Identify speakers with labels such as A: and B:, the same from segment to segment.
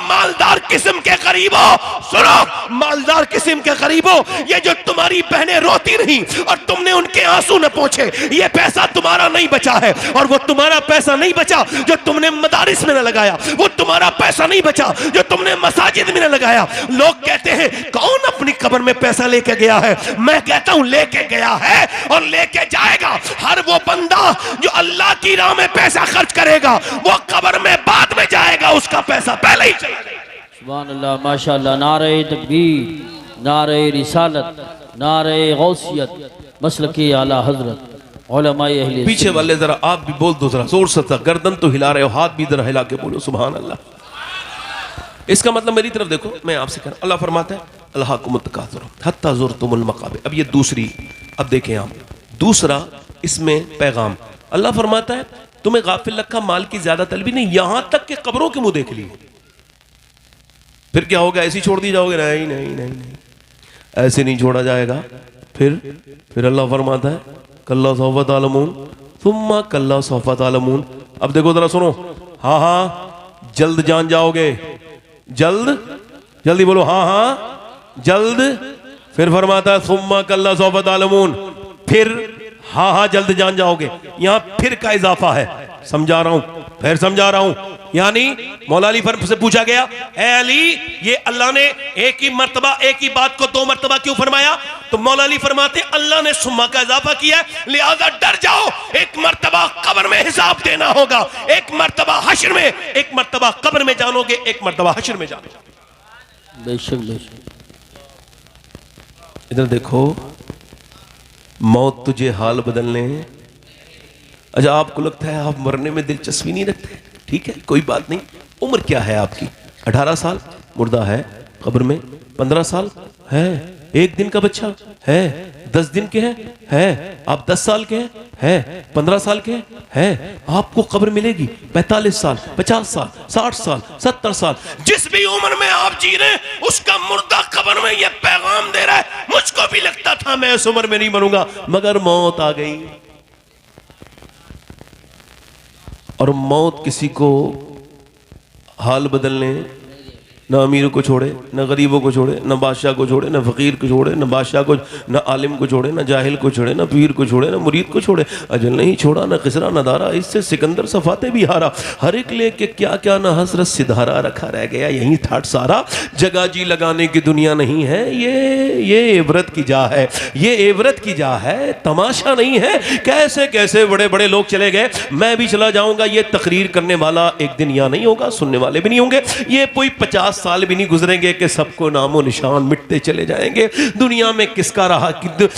A: मालदार किस्म के करीब हो, सुनो मालदार किस्म के करीब हो, ये जो तुम्हारी बहनें रोती नहीं और तुमने उनके आंसू न पोंछे, ये पैसा तुम्हारा नहीं बचा है। और वो तुम्हारा पैसा नहीं बचा जो तुमने मदारिस में न लगाया, वो तुम्हारा पैसा नहीं बचा जो तुमने मसाजिद में न लगाया। लोग कहते हैं कौन अपनी कब्र में पैसा लेके गया है? मैं कहता हूं लेके गया है और लेके जाएगा हर वो बंदा जो अल्लाह की राह में पैसा खर्च करेगा, वो कब्र में बाद में जाएगा, उसका पैसा पहले ही चला जाएगा।
B: सुभान अल्लाह, माशाअल्लाह। नारे तकबीर, नारे रिसालत, नारे गौसियत, मसलकी आला हजरत, उलमाए अहले।
A: पीछे वाले जरा आप भी बोल दो, जरा जोर से, गर्दन तो हिला रहे हो, हाथ भी जरा हिला के बोलो सुभान अल्लाह। इसका मतलब मेरी तरफ देखो, मैं आपसे कह रहा हूं, अल्लाह फरमाता है अल्लाहुम्मुत तकासुर हत्ता ज़ुरतुमुल मक़ाबिर। अब ये दूसरी, अब देखें आप दूसरा इसमें पैगाम, अल्लाह फरमाता है तुम्हें गाफिल रखा माल की ज्यादा तलबी नहीं, यहां तक कि कब्रों के मुंह देख लिए। फिर क्या होगा? ऐसी छोड़ दी जाओगे? नहीं नहीं नहीं नहीं, ऐसे नहीं छोड़ा जाएगा। फिर अल्लाह फरमाता है कल्ला सौफ़ा तालमून सुम्मा कल्ला सौफ़ा तालमून। अब देखो जरा सुनो, हाँ हाँ जल्द जान जाओगे, जल्द, जल्दी बोलो, हाँ हाँ जल्द। फिर फरमाता है सुम्मा कल्ला सौफ़ा तालमून, फिर हाँ हाँ जल्द जान जाओगे। यहां फिर का इजाफा है, समझा रहा हूं, फिर समझा रहा हूं। यानी मौला अली से पूछा गया, ए अली ये अल्लाह ने एक ही मर्तबा एक ही बात को दो मर्तबा क्यों फरमाया? तो मौला अली फरमाते अल्लाह ने सुम्मा का इजाफा किया है, लिहाजा डर जाओ, एक मर्तबा कब्र में हिसाब देना होगा, एक मर्तबा हश्र में, एक मर्तबा कब्र में जानोगे, एक मर्तबा हश्र में जानोगे।
B: बेशक बेशक।
A: इधर देखो, मौत तुझे हाल बदलने। अच्छा आपको लगता है आप मरने में दिलचस्पी नहीं रखते, ठीक है कोई बात नहीं। उम्र क्या है आपकी? 18 साल मुर्दा है कब्र में, 15 साल है, एक दिन का बच्चा है, 10 दिन के है, आप 10 साल के हैं, 15 साल के हैं, आपको कब्र मिलेगी 45 साल, 50 साल, 60 साल, 70 साल। जिस भी उम्र में आप जी रहे हैं उसका मुर्दा कब्र में यह पैगाम दे रहा है, मुझको भी लगता था मैं इस उम्र में नहीं मरूंगा, मगर मौत आ गई। और मौत किसी को हाल बदलने, न अमीर को छोड़े, न गरीबों को छोड़े, न बादशाह को छोड़े, न फकीर को छोड़े, न बादशाह को, न आलिम को छोड़े, न जाहिल को छोड़े, न पीर को छोड़े, न मुरीद को छोड़े। अजल नहीं छोड़ा, न किसरा न दारा, इससे सिकंदर सफाते भी हारा। हर एक लेके क्या क्या न हसरत सिधारा, रखा रह गया यही ठाट सारा। जगह जी लगाने की दुनिया नहीं है ये इबरत की जा है, ये इबरत की जा है, तमाशा नहीं है। कैसे कैसे बड़े बड़े लोग चले गए, मैं भी चला जाऊंगा। ये तकरीर करने वाला एक दिन यहाँ नहीं होगा, सुनने वाले भी नहीं होंगे। ये कोई 50 साल भी नहीं गुजरेंगे कि सबको नामो निशान मिटते चले जाएंगे। दुनिया में किसका रहा,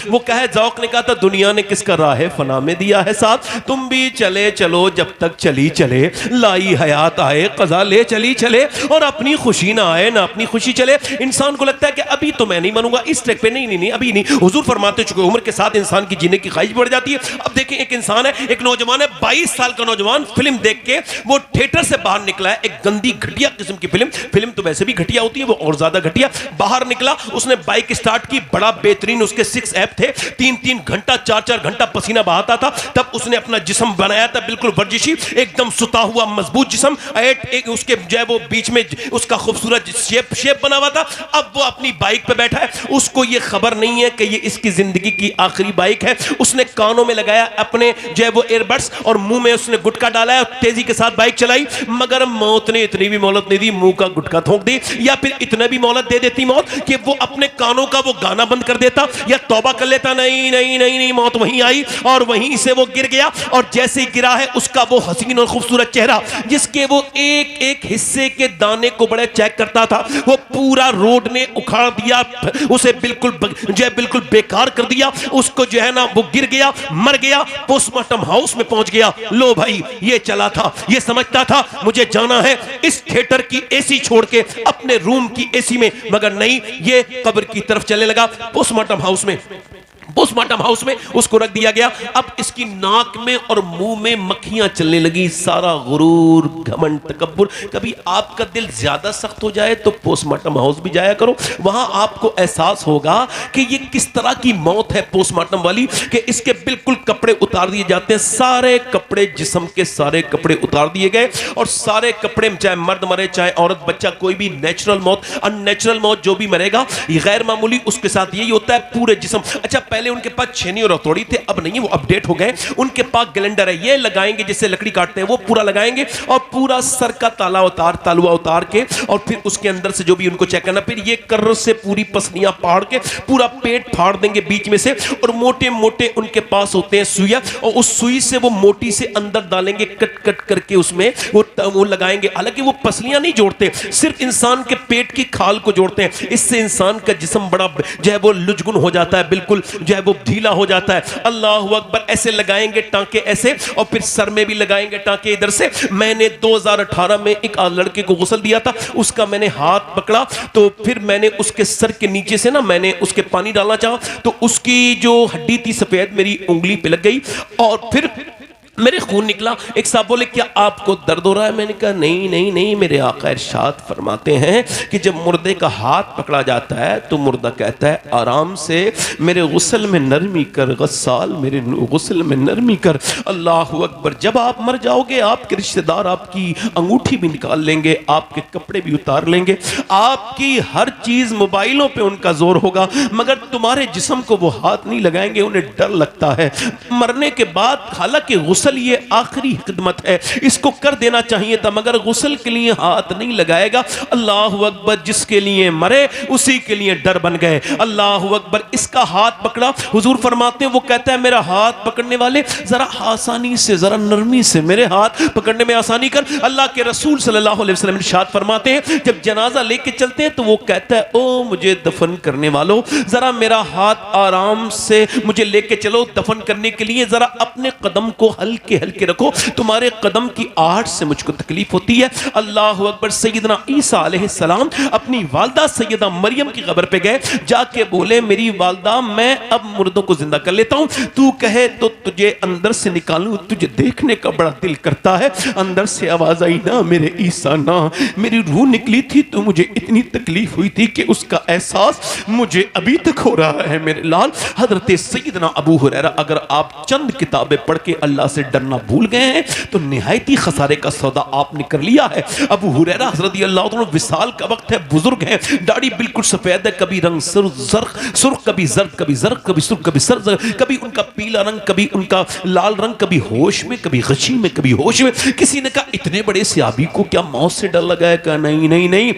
A: वो कहे ज़ौक़ ने कहा था दुनिया ने किसका राह फना में दिया है साथ। तुम भी चले चलो जब तक चली चले, लाई हयात आए कज़ा ले चली चले, और अपनी खुशी ना आए ना अपनी खुशी चले। इंसान को लगता है कि अभी तो मैं नहीं मरूंगा, इस ट्रैक पे नहीं नहीं नहीं अभी नहीं। हुजूर फरमाते चुके उम्र के साथ इंसान की जीने की ख्वाहिश बढ़ जाती है। अब देखें एक इंसान है, एक नौजवान है, 22 साल का नौजवान, फिल्म देख के वो थिएटर से बाहर निकला है, एक गंदी घटिया किस्म की फिल्म तो वैसे भी घटिया होती है, वो और ज्यादा घटिया। बाहर निकला, उसने बाइक स्टार्ट की, बड़ा बेहतरीन उसके 6 ऐप थे, 3-3 घंटा 4-4 घंटा पसीना बहाता था। तब उसने अपना जिस्म बनाया था बिल्कुल वर्जिशी, एकदम सुता हुआ मजबूत जिस्म, एक उसके जो है वो बीच में उसका खूबसूरत शेप बना हुआ था। अब वो अपनी बाइक पे बैठा है, उसको ये खबर नहीं है कि ये इसकी जिंदगी की आखिरी बाइक है। उसने कानों में लगाया अपने जो है वो एयरबड्स और मुंह में उसने गुटखा डाला है, तेजी के साथ बाइक चलाई। मगर मौत ने इतनी भी मोहलत नहीं दी, मुंह का गुटखा थोक दी, या फिर इतना भी मोहलत दे देती मौत कि वो अपने कानों का वो गाना बंद कर देता या तौबा कर लेता। नहीं नहीं नहीं नहीं, मौत वहीं आई और वहीं से वो गिर गया। और जैसे ही गिरा है, उसका वो हसीन और खूबसूरत चेहरा, जिसके वो एक एक हिस्से के दाने को बड़े चेक करता था, वो पूरा रोड ने उखाड़ दिया, उसे बिल्कुल जो है बिल्कुल बेकार कर दिया। उसको जो है ना वो गिर गया, मर गया, पोस्टमार्टम हाउस में पहुंच गया। लो भाई, ये चला था, ये समझता था मुझे जाना है इस थिएटर की एसी छोड़ के अपने रूम की एसी में, मगर नहीं, ये कब्र की तरफ चलने लगा। पोस्टमार्टम हाउस में पोस्टमार्टम हाउस में उसको रख दिया गया। अब इसकी नाक में और मुंह में मक्खियां चलने लगी। सारा गुरूर, घमंड, तकब्बुर। कभी आपका दिल ज्यादा सख्त हो जाए तो पोस्टमार्टम हाउस भी जाया करो, वहां आपको एहसास होगा कि ये किस तरह की मौत है पोस्टमार्टम वाली, कि इसके बिल्कुल कपड़े उतार दिए जाते हैं, सारे कपड़े, जिस्म के सारे कपड़े उतार दिए गए, और सारे कपड़े, चाहे मर्द मरे चाहे औरत, बच्चा, कोई भी नेचुरल मौत, अननेचुरल मौत जो भी मरेगा, ये गैर मामूली, उसके साथ यही होता है, पूरे जिस्म। अच्छा, पहले उनके पास छेनी और हथौड़ी थे, अब नहीं, वो अपडेट हो गए। उनके पास ग्लेंडर है, ये लगाएंगे जिससे लकड़ी काटते हैं, वो पूरा लगाएंगे, और पूरा सर का तालुआ उतार के, और फिर उसके अंदर से जो भी उनको चेक करना, फिर ये कर्र से पूरी पसलियां फाड़ के पूरा पेट फाड़ देंगे बीच में से, और मोटे मोटे उनके पास होते हैं सुइयां, और उस सुई से वो मोटी से अंदर डालेंगे, कट कट करके उसमें वो लगाएंगे। हालांकि वो पसलियां नहीं जोड़ते, सिर्फ इंसान के पेट की खाल को जोड़ते हैं। इससे इंसान का जिस्म बड़ा जो है वो लुजगुन हो जाता है, बिल्कुल जो है वो ढीला हो जाता है। अल्लाह अकबर। ऐसे लगाएंगे टांके ऐसे, और फिर सर में भी लगाएंगे टांके इधर से। मैंने 2018 में एक लड़के को गुस्ल दिया था, उसका मैंने हाथ पकड़ा, तो फिर मैंने उसके सर के नीचे से ना, मैंने उसके पानी डालना चाहा, तो उसकी जो हड्डी थी सफेद, मेरी उंगली पे लग गई, और फिर मेरे खून निकला। एक साहब बोले, क्या आपको दर्द हो रहा है? मैंने कहा नहीं नहीं नहीं, मेरे आका इरशाद फरमाते हैं कि जब मुर्दे का हाथ पकड़ा जाता है तो मुर्दा कहता है, आराम से मेरे गुस्ल में नरमी कर गस्साल, मेरे गुस्ल में नरमी कर। अल्लाह अकबर। जब आप मर जाओगे, आपके रिश्तेदार आपकी अंगूठी भी निकाल लेंगे, आपके कपड़े भी उतार लेंगे, आपकी हर चीज, मोबाइलों पे उनका जोर होगा, मगर तुम्हारे जिस्म को वो हाथ नहीं लगाएंगे, उन्हें डर लगता है मरने के बाद। हालांकि गुस्ल ये आखिरी खिदमत है, इसको कर देना चाहिए था, मगर गुस्ल के लिए हाथ नहीं लगाएगा। अल्लाह अकबर। जिसके लिए मरे उसी के लिए डर बन गए। अल्लाह अकबर। इसका हाथ पकड़ा, हुजूर फरमाते हैं, वो कहता है, मेरा हाथ पकड़ने वाले जरा आसानी से, जरा नरमी से मेरे हाथ पकड़ने में आसानी कर। अल्लाह के रसूल सल्लल्लाहु अलैहि वसल्लम इरशाद फरमाते हैं, जब जनाजा लेके चलते हैं तो वो कहता है, ओ मुझे दफन करने वालों, जरा मेरा हाथ आराम से मुझे लेके चलो दफन करने के लिए, जरा अपने कदम को हल्के हल्के रखो, तुम्हारे कदम की आहट से मुझको तकलीफ होती है। अल्लाह अकबर। सैयदना ईसा अलैहिस्सलाम अपनी वालदा सैयदा मरियम की कब्र पे गए, जाके बोले, मेरी वालदा, मैं अब मुर्दों को जिंदा कर लेता हूं, तू कहे तो तुझे अंदर से निकालूं, तुझे देखने का बड़ा दिल करता है। अंदर से आवाज आई, ना मेरे ईसा ना, मेरी रूह निकली थी तो मुझे इतनी तकलीफ हुई थी कि उसका एहसास मुझे अभी तक हो रहा है मेरे लाल। हजरत सैयदना अबू हुरैरा, अगर आप चंद किताबें पढ़ के अल्लाह से डरना भूल गए हैं तो निहायती खसारे का सौदा आपने कर लिया है। अबू हुरैरा हज़रत अल्लाह तआला, विसाल का वक्त है, बुजुर्ग हैं, दाढ़ी बिल्कुल सफेद है, कभी रंग सुर्ख, कभी जर्द, कभी जर्द, कभी सुर्ख, कभी सर्द, कभी उनका पीला रंग, कभी उनका लाल रंग, कभी होश में, कभी गशी में, कभी होश में। किसी ने कहा, इतने बड़े सहाबी को क्या मौत से डर लगा है? कहा नहीं नहीं नहीं,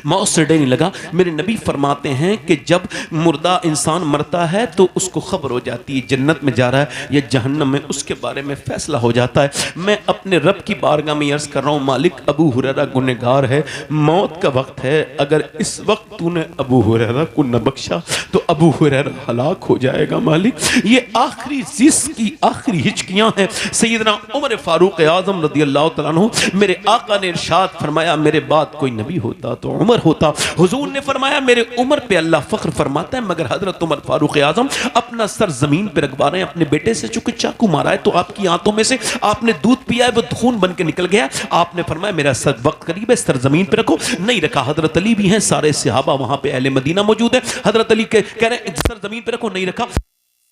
A: मौत से डर नहीं लगा। मेरे नबी फरमाते हैं कि जब मुर्दा इंसान मरता है तो उसको खबर हो जाती है जन्नत में जा रहा है या जहन्नम में, उसके बारे में फैसला हो जाता है। मैं अपने रब की बारगाह में अर्ज कर रहा हूँ, मालिक, अबू हुरैरा गुनहगार है, मौत का वक्त है, अगर इस वक्त तूने अबू हुरैरा को न बख्शा तो अबू हुरैरा हलाक हो जाएगा। मालिक, ये आखिरी जिसकी आखिरी हिचकियां हैं। सैयदना उमर फारूक आजम रदियल्लाहु तआला अन्हु, मेरे आका ने इरशाद फरमाया, मेरे बाद कोई नबी होता तो उमर होता। हुजूर ने फरमाया, मेरे उमर पे अल्लाह फख्र फरमाता है, मगर हजरत उमर फारूक आजम अपना सर जमीन पे रखवा रहे हैं, अपने बेटे से चूंकि चाकू मारा है तो आपकी आंतों में से आपने दूध पिया है, वो खून बन के निकल गया। आपने फरमाया, मेरा सर वक्त करीब है, सर जमीन पे रखो। नहीं रखा। हजरत अली भी हैं, सारे सहाबा वहां पे अहले मदीना मौजूद है। हजरत अली कह रहे हैं, सर जमीन पे रखो। नहीं रखा।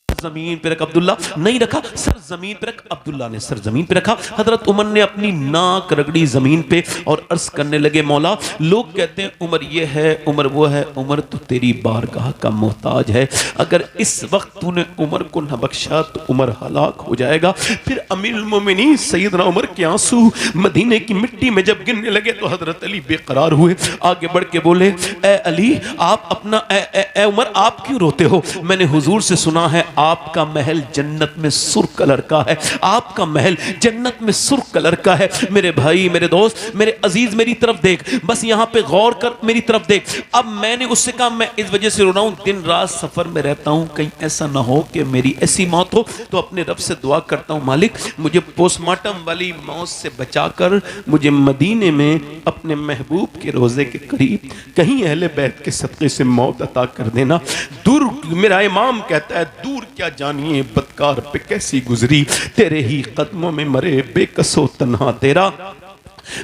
A: जमीन पे रख। अब्दुल्ला, नहीं रखा। सर जमीन पे रख। अब्दुल्ला ने सर जमीन पे रखा। हजरत उमर ने अपनी नाक रगड़ी जमीन पे और अर्ज करने लगे, मौला, लोग कहते हैं उमर ये है, उमर वो है, उमर तो तेरी बारगाह का मोहताज है, अगर इस वक्त तूने उमर को न बख्शा तो उमर हलाक हो जाएगा। फिर अमीरुल मोमिनीन सैयदना उमर के आंसू मदीने की मिट्टी में जब गिरने लगे तो हजरत अली बेकरार हुए, आगे बढ़ के बोले, ए अली, आप अपना ए उमर, आप क्यों रोते हो? मैंने हुजूर से सुना है आप आपका महल जन्नत में सुर्ख कलर का है, आपका महल जन्नत में सुर्ख कलर का है। मेरे भाई, मेरे दोस्त, मेरे अजीज, मेरी तरफ देख, बस यहाँ पे गौर कर, मेरी तरफ देख। अब मैंने उससे कहा मैं इस वजह से रो रहा हूँ, दिन रात सफर में रहता हूँ, कहीं ऐसा ना हो कि मेरी ऐसी मौत हो। तो अपने रब से दुआ करता हूँ, मालिक मुझे पोस्टमार्टम वाली मौत से बचाकर मुझे मदीने में अपने महबूब के रोजे के करीब कहीं अहले बैत के सदक़े से मौत अता कर देना। दूर, मेरा इमाम कहता है, दूर क्या जानिए बदकार पे कैसी गुजरी, तेरे ही कदमों में मरे बेकसो तन्हा तेरा।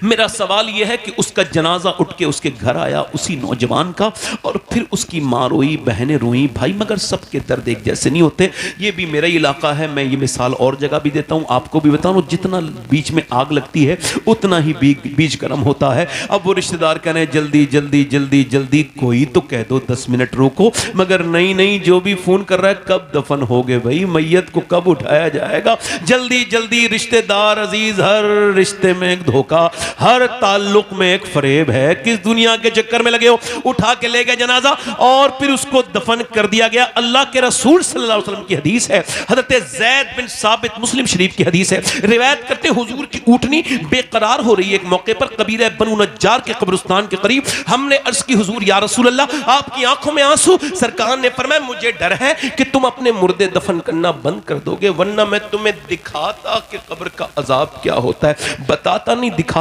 A: मेरा सवाल यह है कि उसका जनाजा उठ के उसके घर आया उसी नौजवान का, और फिर उसकी माँ रोई, बहनें रोई। भाई मगर सबके दर्द एक जैसे नहीं होते। ये भी मेरा इलाका है, मैं ये मिसाल और जगह भी देता हूँ, आपको भी बताऊँ, जितना बीच में आग लगती है उतना ही बीज गर्म होता है। अब वो रिश्तेदार कह रहे हैं जल्दी जल्दी जल्दी जल्दी, कोई तो कह दो 10 मिनट रोको, मगर नहीं नहीं, जो भी फोन कर रहा है कब दफन हो गए भाई, मैयत को कब उठाया जाएगा, जल्दी जल्दी। रिश्तेदार अजीज, हर रिश्ते में एक धोखा, हर ताल्लुक में एक फरेब है। किस दुनिया के चक्कर में लगे हो, उठा के ले गए जनाजा और फिर उसको दफन कर दिया गया। अल्लाह के रसूल सल्लल्लाहु अलैहि वसल्लम की हदीस है, हजरत ज़ैद बिन साबित, मुस्लिम शरीफ की हदीस है, रिवायत करते हुजूर की ऊँटनी बेकरार हो रही है एक मौके पर कबीरा बनु नज्जार के कब्रिस्तान के करीब। हमने अर्ज की हुजूर या रसूल अल्लाह, आपकी आंखों में आंसू। सरकार ने फरमाया मुझे डर है कि तुम अपने मुर्दे दफन करना बंद कर दोगे, वरना मैं तुम्हें दिखाता कि कब्र का अजाब क्या होता है। बताता नहीं, दिखाता।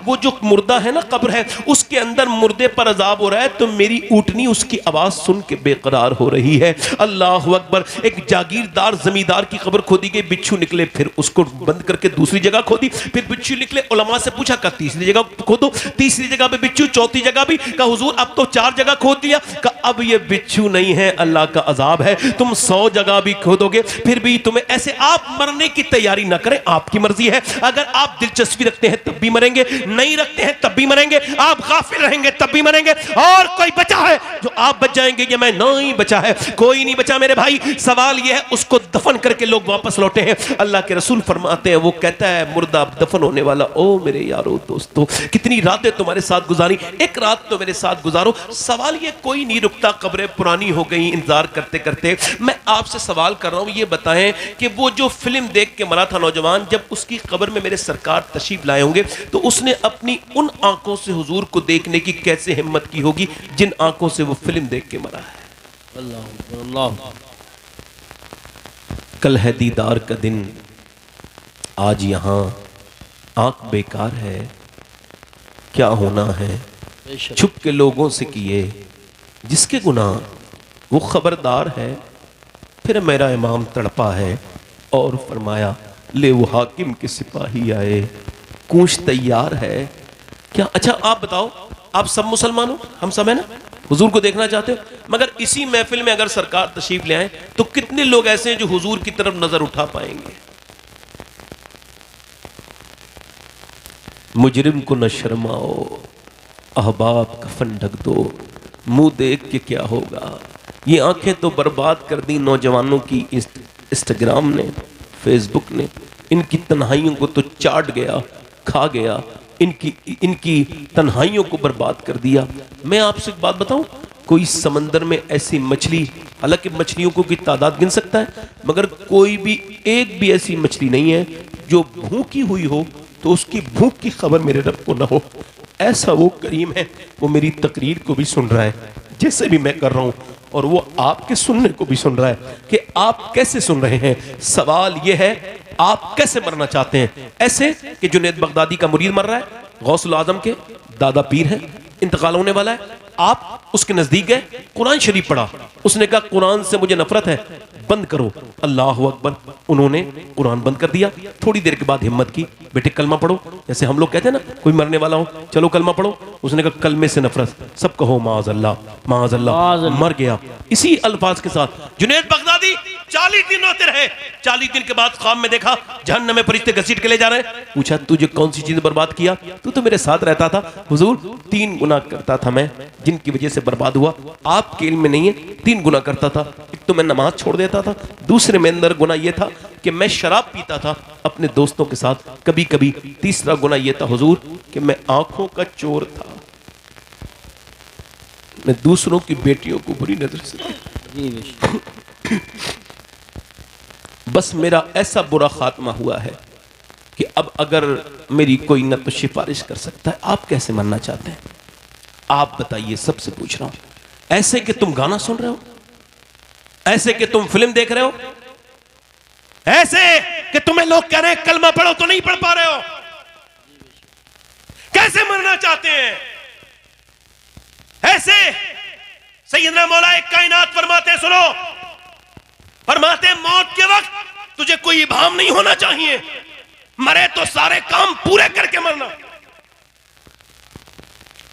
A: वो जो मुर्दा है ना, कब्र है, उसके अंदर मुर्दे पर अजाब हो रहा है, तो मेरी ऊँटनी उसकी आवाज सुन के बेकरार हो रही है। अल्लाह अकबर। एक जागीरदार जमींदार की कब्र खोदी गई, बिच्छू निकले, फिर उसको बंद करके दूसरी जगह खोदी, फिर बिच्छू निकले। उलमा से पूछा का तीसरी जगह खोदो, तीसरी जगह पे बिच्छू, चौथी जगह भी। का हुजूर अब तो 4 जगह खोद दिया। का अब ये बिच्छू नहीं है, अल्लाह का अजाब है, तुम 100 जगह भी खोदोगे फिर भी तुम्हें ऐसे। आप मरने की तैयारी ना करें, आपकी मर्जी है। अगर आप दिलचस्पी रखते हैं तब भी मरेंगे, नहीं रखते हैं तब भी मरेंगे। आप गाफिल रहेंगे तब भी मरेंगे। और कोई बचा है जो आप बच जाएंगे, ये मैं नहीं बचा है, कोई नहीं बचा मेरे भाई। सवाल यह है, उसको दफन करके लोग वापस लौटे हैं। अल्लाह के रसूल फरमाते हैं, वो कहता है मुर्दा दफन होने वाला, ओ मेरे यारो दोस्तों, कितनी रातें तुम्हारे साथ गुजारी, एक रात तो मेरे साथ गुजारो। सवाल ये, कोई नहीं रुकता, कब्रें पुरानी हो गई इंतजार करते करते। मैं आपसे सवाल कर रहा हूं, ये बताएं कि वो जो फिल्म देख के मरा था नौजवान, जब उसकी कब्र में मेरे सरकार तशरीफ लाए होंगे तो उसने अपनी उन आंखों से हुजूर को देखने की कैसे हिम्मत की होगी जिन आंखों से वो फिल्म देख के मरा है।
B: अल्लाह अल्लाह।
A: कल है दीदार का दिन, आज यहां आंख बेकार है, क्या होना है छुप के लोगों से किए, जिसके गुनाह वो खबरदार है। फिर मेरा इमाम तड़पा है और फरमाया, ले वो हाकिम के सिपाही आए, कूंच तैयार है क्या। अच्छा आप बताओ, आप सब मुसलमान हो, हम सब है ना, हुजूर को देखना चाहते हो, मगर इसी महफिल में अगर सरकार तशरीफ ले आए तो कितने लोग ऐसे हैं जो हुजूर की तरफ नजर उठा पाएंगे। मुजरिम को न शर्माओ, अहबाब कफन ढक दो, मुंह देख के क्या होगा। ये आंखें तो बर्बाद कर दी नौजवानों की इंस्टाग्राम ने, फेसबुक ने, इनकी तन्हाइयों को तो चाट गया, खा गया, इनकी तन्हाइयों को बर्बाद कर दिया। मैं आपसे एक बात बताऊं, कोई समंदर में ऐसी मछली, हालांकि मछलियों को की तादाद गिन सकता है, मगर कोई भी एक भी ऐसी मछली नहीं है जो भूखी हुई हो तो उसकी भूख की खबर मेरे रब को ना हो। ऐसा वो करीम है, वो मेरी तकरीर को भी सुन रहा है जैसे भी मैं कर रहा हूं, और वो आपके सुनने को भी सुन रहा है कि आप कैसे सुन रहे हैं। सवाल ये है, आप कैसे मरना चाहते हैं। ऐसे कि जुनैद बगदादी का मुरीद मर रहा है, गौसुल आजम के दादा पीर है, इंतकाल होने वाला है, आप उसके नजदीक गए, कुरान शरीफ पढ़ा, उसने कहा कुरान से मुझे नफरत है, बंद करो। अल्लाह अकबर, उन्होंने कुरान बंद कर दिया। थोड़ी देर के बाद हिम्मत की, बेटे कलमा पढ़ो, जैसे हम लोग कहते हैं ना कोई मरने वाला हो, चलो कलमा पढ़ो। उसने कहा कलमे से नफरत, सब कहो माज़ अल्लाह, माज़ अल्लाह, मर गया। इसी अल्फाज के साथ जुनैद बगदादी 40 दिन रोते रहे। 40 दिन के बाद ख्वाब में देखा जहन्नम में फरिश्ते घसीट के ले जा रहे हैं। पूछा तुझे कौन सी चीज बर्बाद किया, तू तो मेरे साथ रहता था। हुजूर 3 गुनाह करता था मैं, जिनकी वजह से बर्बाद हुआ। आपके इल्म में नहीं है, 3 गुनाह करता था। एक तो मैं नमाज छोड़ देता था, दूसरे में अंदर गुनाह यह था कि मैं शराब पीता था अपने दोस्तों के साथ कभी कभी, तीसरा गुनाह यह था हुजूर कि मैं आंखों का चोर था, मैं दूसरों की बेटियों को बुरी नजर से। बस मेरा ऐसा बुरा खात्मा हुआ है कि अब अगर मेरी कोई न तो सिफारिश कर सकता है। आप कैसे मरना चाहते हैं? आप बताइए, सबसे पूछ रहा हूं। ऐसे कि तुम गाना सुन रहे हो, ऐसे कि तुम फिल्म देख रहे हो, ऐसे कि तुम्हें लोग कह रहे हैं कलमा पढ़ो तो नहीं पढ़ पा रहे हो। कैसे मरना चाहते हैं? ऐसे सैयदना मौला कायनात फरमाते हैं, सुनो, फरमाते हैं मौत के वक्त तुझे कोई इबाम नहीं होना चाहिए, मरे तो सारे काम पूरे करके मरना।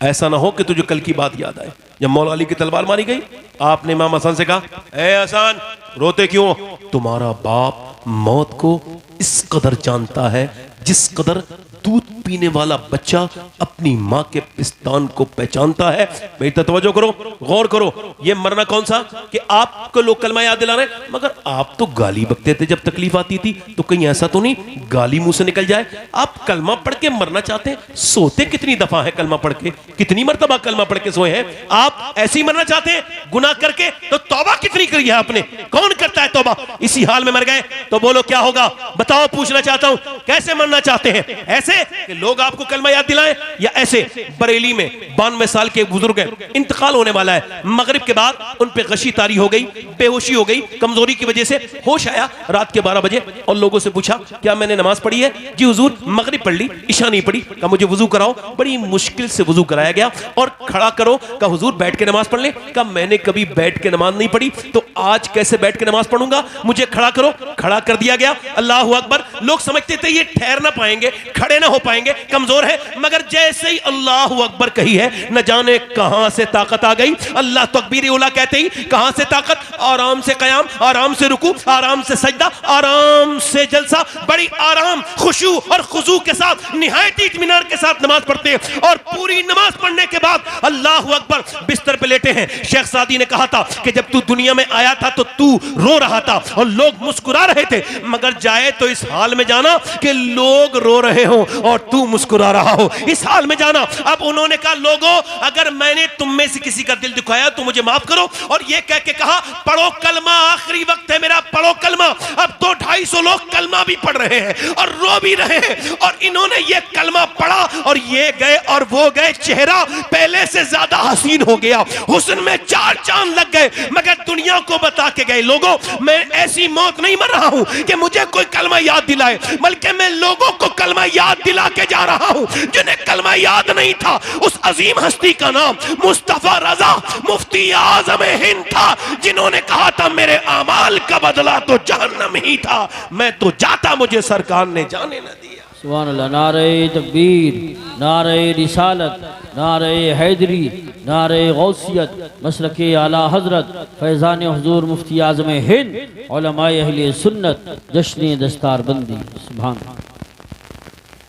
A: ऐसा ना हो कि तुझे कल की बात याद आए जब मौला अली की तलवार मारी गई। आपने इमाम हसन से कहा, ए हसन रोते क्यों? तुम्हारा बाप मौत को इस कदर जानता है जिस कदर दूध पीने वाला बच्चा अपनी मां के पिस्तान को पहचानता है। मेरी तवज्जो करो, गौर करो। ये मरना कौन सा कि आपको लोग कलमा याद दिला रहे हैं, मगर आप तो गाली बकते थे जब तकलीफ आती थी, तो कहीं ऐसा तो नहीं गाली मुंह से निकल जाए। आप कलमा पढ़ के मरना चाहते हैं। सोते कितनी दफा है कलमा पढ़ के? कितनी मरतबा कलमा पढ़ के सोए हैं? आप ऐसे ही मरना चाहते हैं गुनाह करके? तो तौबा कितनी करी है आपने? कौन करता है तौबा? इसी हाल में मर गए तो बोलो क्या होगा? बताओ, पूछना चाहता हूं, कैसे मरना चाहते हैं? ऐसे कि लोग आपको कलमा याद दिलाएं, या ऐसे बरेली में 92 साल के बुजुर्ग हैं, इंतकाल होने वाला है, मगरिब के बाद उन पे गशी तारी हो गई, बेहोशी हो गई, कमजोरी की वजह से होश आया रात के 12 बजे, और लोगों से पूछा क्या मैंने नमाज पढ़ी है? जी हुजूर मगरिब पढ़ ली, इशा नहीं पढ़ी। कहा मुझे वुजू कराओ। बड़ी मुश्किल से वुजू कराया गया। और खड़ा करो। कहा हुजूर बैठ के नमाज पढ़ ले। कहा मैंने कभी बैठ के नमाज नहीं पढ़ी, तो आज कैसे बैठ के नमाज पढ़ूंगा? मुझे खड़ा करो। खड़ा कर दिया गया। अल्लाह अकबर। लोग समझते थे ये ठहर ना पाएंगे, खड़े ना हो पाएंगे, कमजोर है, मगर जैसे ही अल्लाह अकबर कही है, न जाने कहां से ताकत आ गई। अल्लाह तकबीर उला कहते ही कहां से ताकत, आराम से कयाम, आराम से रुकू, आराम से सजदा, आराम से जलसा, बड़ी आराम, खुशू और खुजू के साथ, निहायत इत्मीनान के साथ नमाज पढ़ते हैं। और पूरी नमाज पढ़ने के बाद अल्लाह अकबर बिस्तर पे लेटे हैं। शेख सादी ने कहा था कि जब तू दुनिया में आया था तो तू रो रहा था और लोग मुस्कुरा रहे थे, मगर जाए तो इस हाल में जाना कि लोग रो रहे हो और तू मुस्कुरा रहा हो, इस हाल में जाना। अब उन्होंने कहा लोगों, अगर मैंने तुम में से किसी का दिल दुखाया तो मुझे माफ करो। और ये कह के कहा पढ़ो कलमा, आखिरी वक्त है मेरा, पढ़ो कलमा। अब तो 250 लोग कलमा भी पढ़ रहे हैं और रो भी रहे हैं। और इन्होंने ये कलमा पढ़ा और ये गए और वो गए, चेहरा पहले से ज्यादा हसीन हो गया, हुस्न में 4 चांद लग गए, मगर दुनिया को बता के गए लोगों मैं ऐसी मौत नहीं मर रहा हूं कि मुझे कोई कलमा याद दिलाए, बल्कि मैं लोगों को कलमा याद दिला के जा रहा हूं जिन्हें कलमा याद नहीं था। उस अजीम हस्ती का नाम मुस्तफा रजा मुफ्ती आजम हिंद था, जिन्होंने कहा था मेरे अमाल का बदला तो जहन्नम ही था, मैं तो जाता मुझे सरकार ने जाने न दिया।
B: सुभान अल्लाह। नारे तकबीर, नारे रिसालत, नारे हैदरी, नारे गौसियत, मसलके आला हजरत फैज़ान हुजूर मुफ्ती आज़म हिंद, उलमाए अहले सुन्नत, जश्न दस्तारबंदी। सुभान।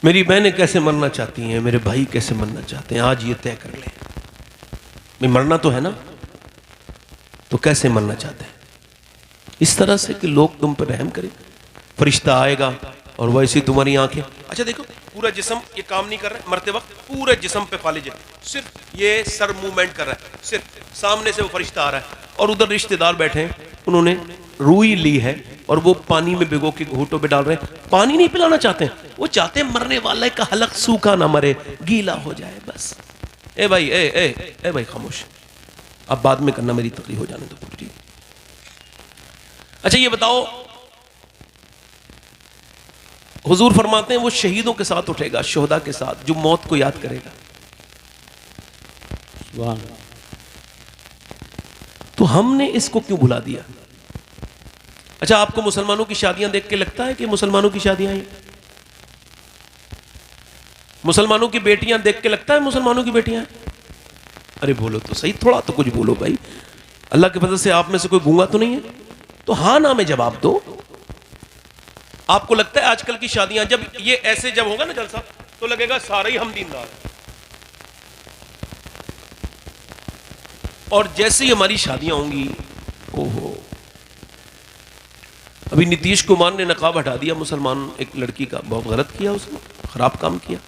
A: मेरी बहनें कैसे मरना चाहती हैं, मेरे भाई कैसे मरना चाहते हैं, आज ये तय कर लें। मैं मरना तो है ना, तो कैसे मरना चाहते हैं? इस तरह से कि लोग तुम पर रहम करें, फरिश्ता आएगा और वैसे तुम्हारी आंखें, अच्छा देखो पूरा जिस्म ये काम नहीं कर रहा है, मरते वक्त पूरे जिस्म पे फालिज है, सिर्फ ये सर मूवमेंट कर रहा है, सिर्फ सामने से वो फरिश्ता आ रहा है और उधर रिश्तेदार बैठे हैं, उन्होंने रूई ली है और वो पानी में भिगो के घूंटों पे डाल रहे हैं। पानी नहीं पिलाना चाहते हैं, वो चाहते हैं मरने वाले का हलक सूखा ना मरे, गीला हो जाए बस। ए भाई ए भाई खामोश, अब बाद में करना, मेरी तकलीफ हो जाने दो, ठीक। अच्छा ये बताओ, हुजूर फरमाते हैं वो शहीदों के साथ उठेगा, शोहदा के साथ, जो मौत को याद करेगा। तो हमने इसको क्यों भुला दिया? अच्छा आपको मुसलमानों की शादियां देख के लगता है कि मुसलमानों की शादियां हैं? मुसलमानों की बेटियां देख के लगता है मुसलमानों की बेटियां हैं? अरे बोलो तो सही, थोड़ा तो कुछ बोलो भाई। अल्लाह के फजल से आप में से कोई गूंगा तो नहीं है? तो हाँ ना में जवाब दो। आपको लगता है आजकल की शादियां, जब ये ऐसे जब होगा ना जलसा, तो लगेगा सारे ही हम दीनदार हैं, और जैसे ही हमारी शादियां होंगी, ओहो, अभी नीतीश कुमार ने नकाब हटा दिया मुसलमान एक लड़की का, बहुत गलत किया उसने, खराब काम किया,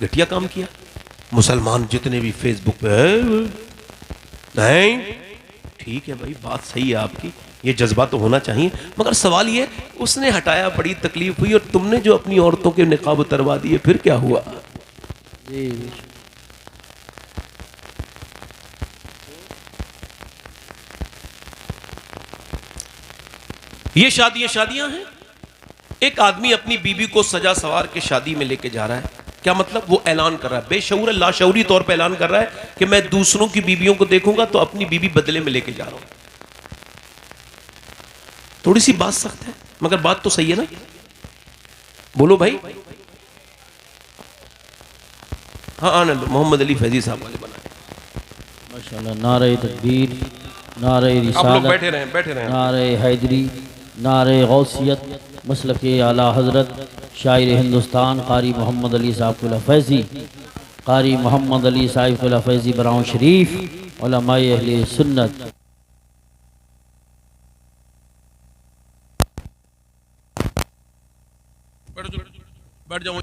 A: घटिया काम किया। मुसलमान जितने भी फेसबुक पे नहीं, ठीक है भाई बात सही है आपकी, ये जज्बा तो होना चाहिए। मगर सवाल ये, उसने हटाया, बड़ी तकलीफ हुई, और तुमने जो अपनी औरतों के निकाब उतरवा दिए, फिर क्या हुआ?
B: जी
A: ये शादियां हैं। एक आदमी अपनी बीबी को सजा सवार के शादी में लेके जा रहा है, क्या मतलब? वो ऐलान कर रहा है, बेशऊर लाशऊरी तौर पे ऐलान कर रहा है कि मैं दूसरों की बीबियों को देखूंगा तो अपनी बीबी बदले में लेके जा रहा हूं। थोड़ी सी बात सख्त है, मगर बात तो सही है ना? बोलो भाई। हाँ आनंद मोहम्मद अली फैजी साहब वाले बनाए।
B: माशाल्लाह। नारे तकबीर, नारे
A: आप लोग
B: रिसालत,
A: बैठे रहे।
B: नारे हैदरी, नारे गौसियत, मसलक आला हज़रत, शायर हिंदुस्तान कारी मोहम्मद अली साहिब फैज़ी, कारी मोहम्मद अली साहिब फैज़ी बराऊं शरीफ, उलमाए अहले सुन्नत।
A: बैठ जाओ।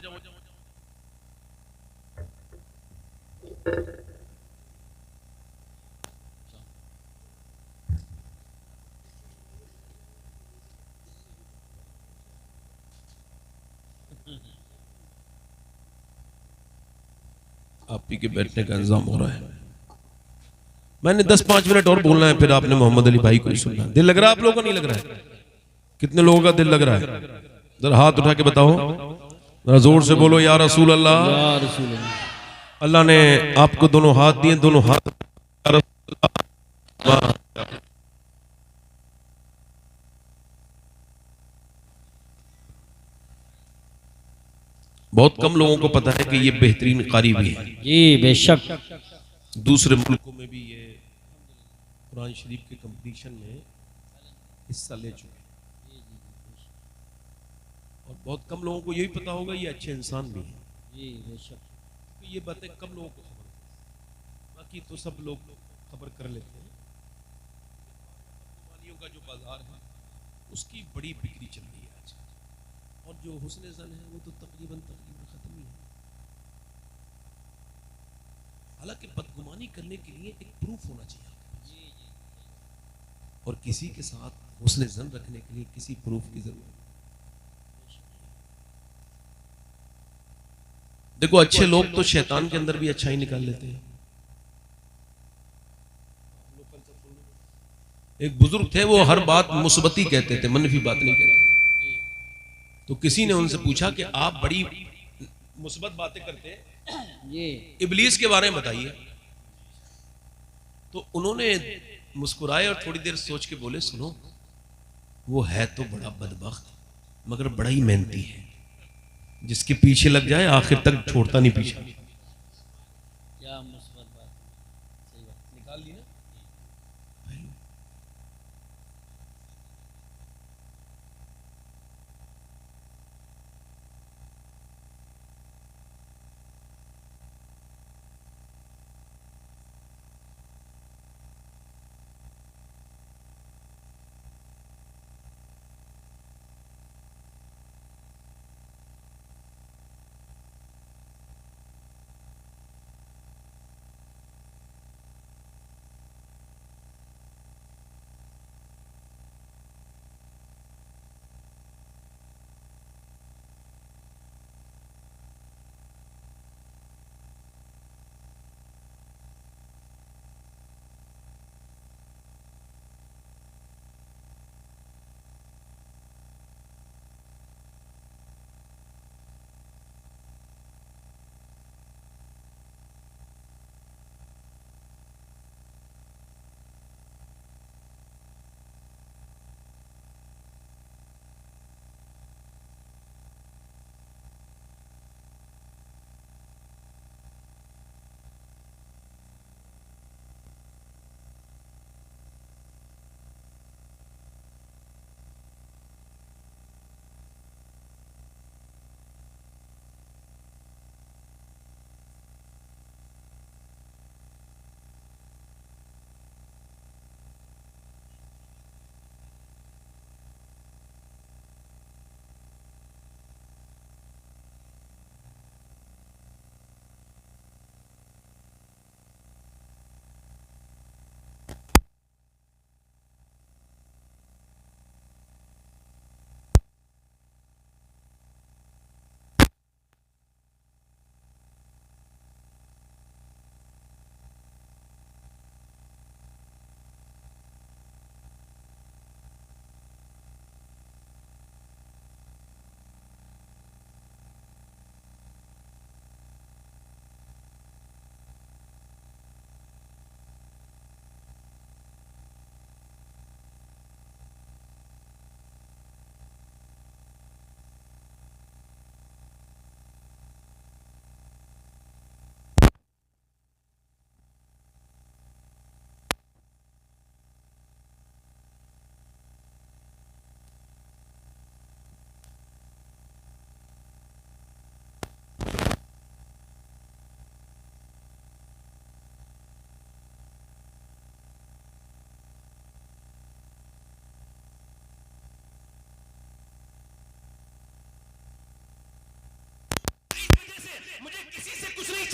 A: आप ही के बैठने का इंतजाम हो रहा है। मैंने 10-5 मिनट और बोलना है, फिर आपने मोहम्मद अली भाई को ही सुनना। दिल लग रहा है आप लोगों का? नहीं लग रहा है? कितने लोगों का दिल लग रहा है? जरा हाथ उठा के बताओ, जरा जोर से बोलो या रसूल अल्लाह।
B: या रसूल अल्लाह।
A: अल्लाह ने आपको दोनों हाथ दिए, दोनों हाथ या रसूल अल्लाह। बहुत कम लोगों को पता है कि ये बेहतरीन कारी भी है।
B: जी बेशक।
A: दूसरे मुल्कों में भी ये कुरान शरीफ के कंपटीशन में हिस्सा ले चुके हैं, और बहुत कम लोगों को यही पता होगा ये अच्छे इंसान भी हैं।
B: जी बेशक।
A: तो ये बातें कम लोगों को खबर होती हैं, बाकी तो सब लोग खबर कर लेते हैं। मानियों का जो बाजार है उसकी बड़ी बिक्री चल रही है आज, और जो हुस्न ज़न है वो तो तकरीबन खत्म ही है। हालांकि बदगुमानी करने के लिए एक प्रूफ होना चाहिए आपके पास, और किसी के साथ हुस्न ज़न रखने के लिए किसी प्रूफ की जरूरत नहीं। देखो अच्छे लोग तो शैतान के अंदर भी अच्छाई निकाल लेते हैं। एक बुजुर्ग थे, वो हर बात मुस्बती कहते थे, मनफी बात नहीं कहते। तो किसी ने उनसे पूछा कि आप बड़ी मुस्बत बातें करते हैं,
B: ये
A: इबलीस के बारे में बताइए। तो उन्होंने मुस्कुराए और थोड़ी देर सोच के बोले, सुनो, वो है तो बड़ा बदबख्त मगर बड़ा ही मेहनती है, जिसके पीछे लग जाए आखिर तक छोड़ता नहीं पीछे।
B: क्या मुस्बत बात, सही बात
A: निकाल ली ना।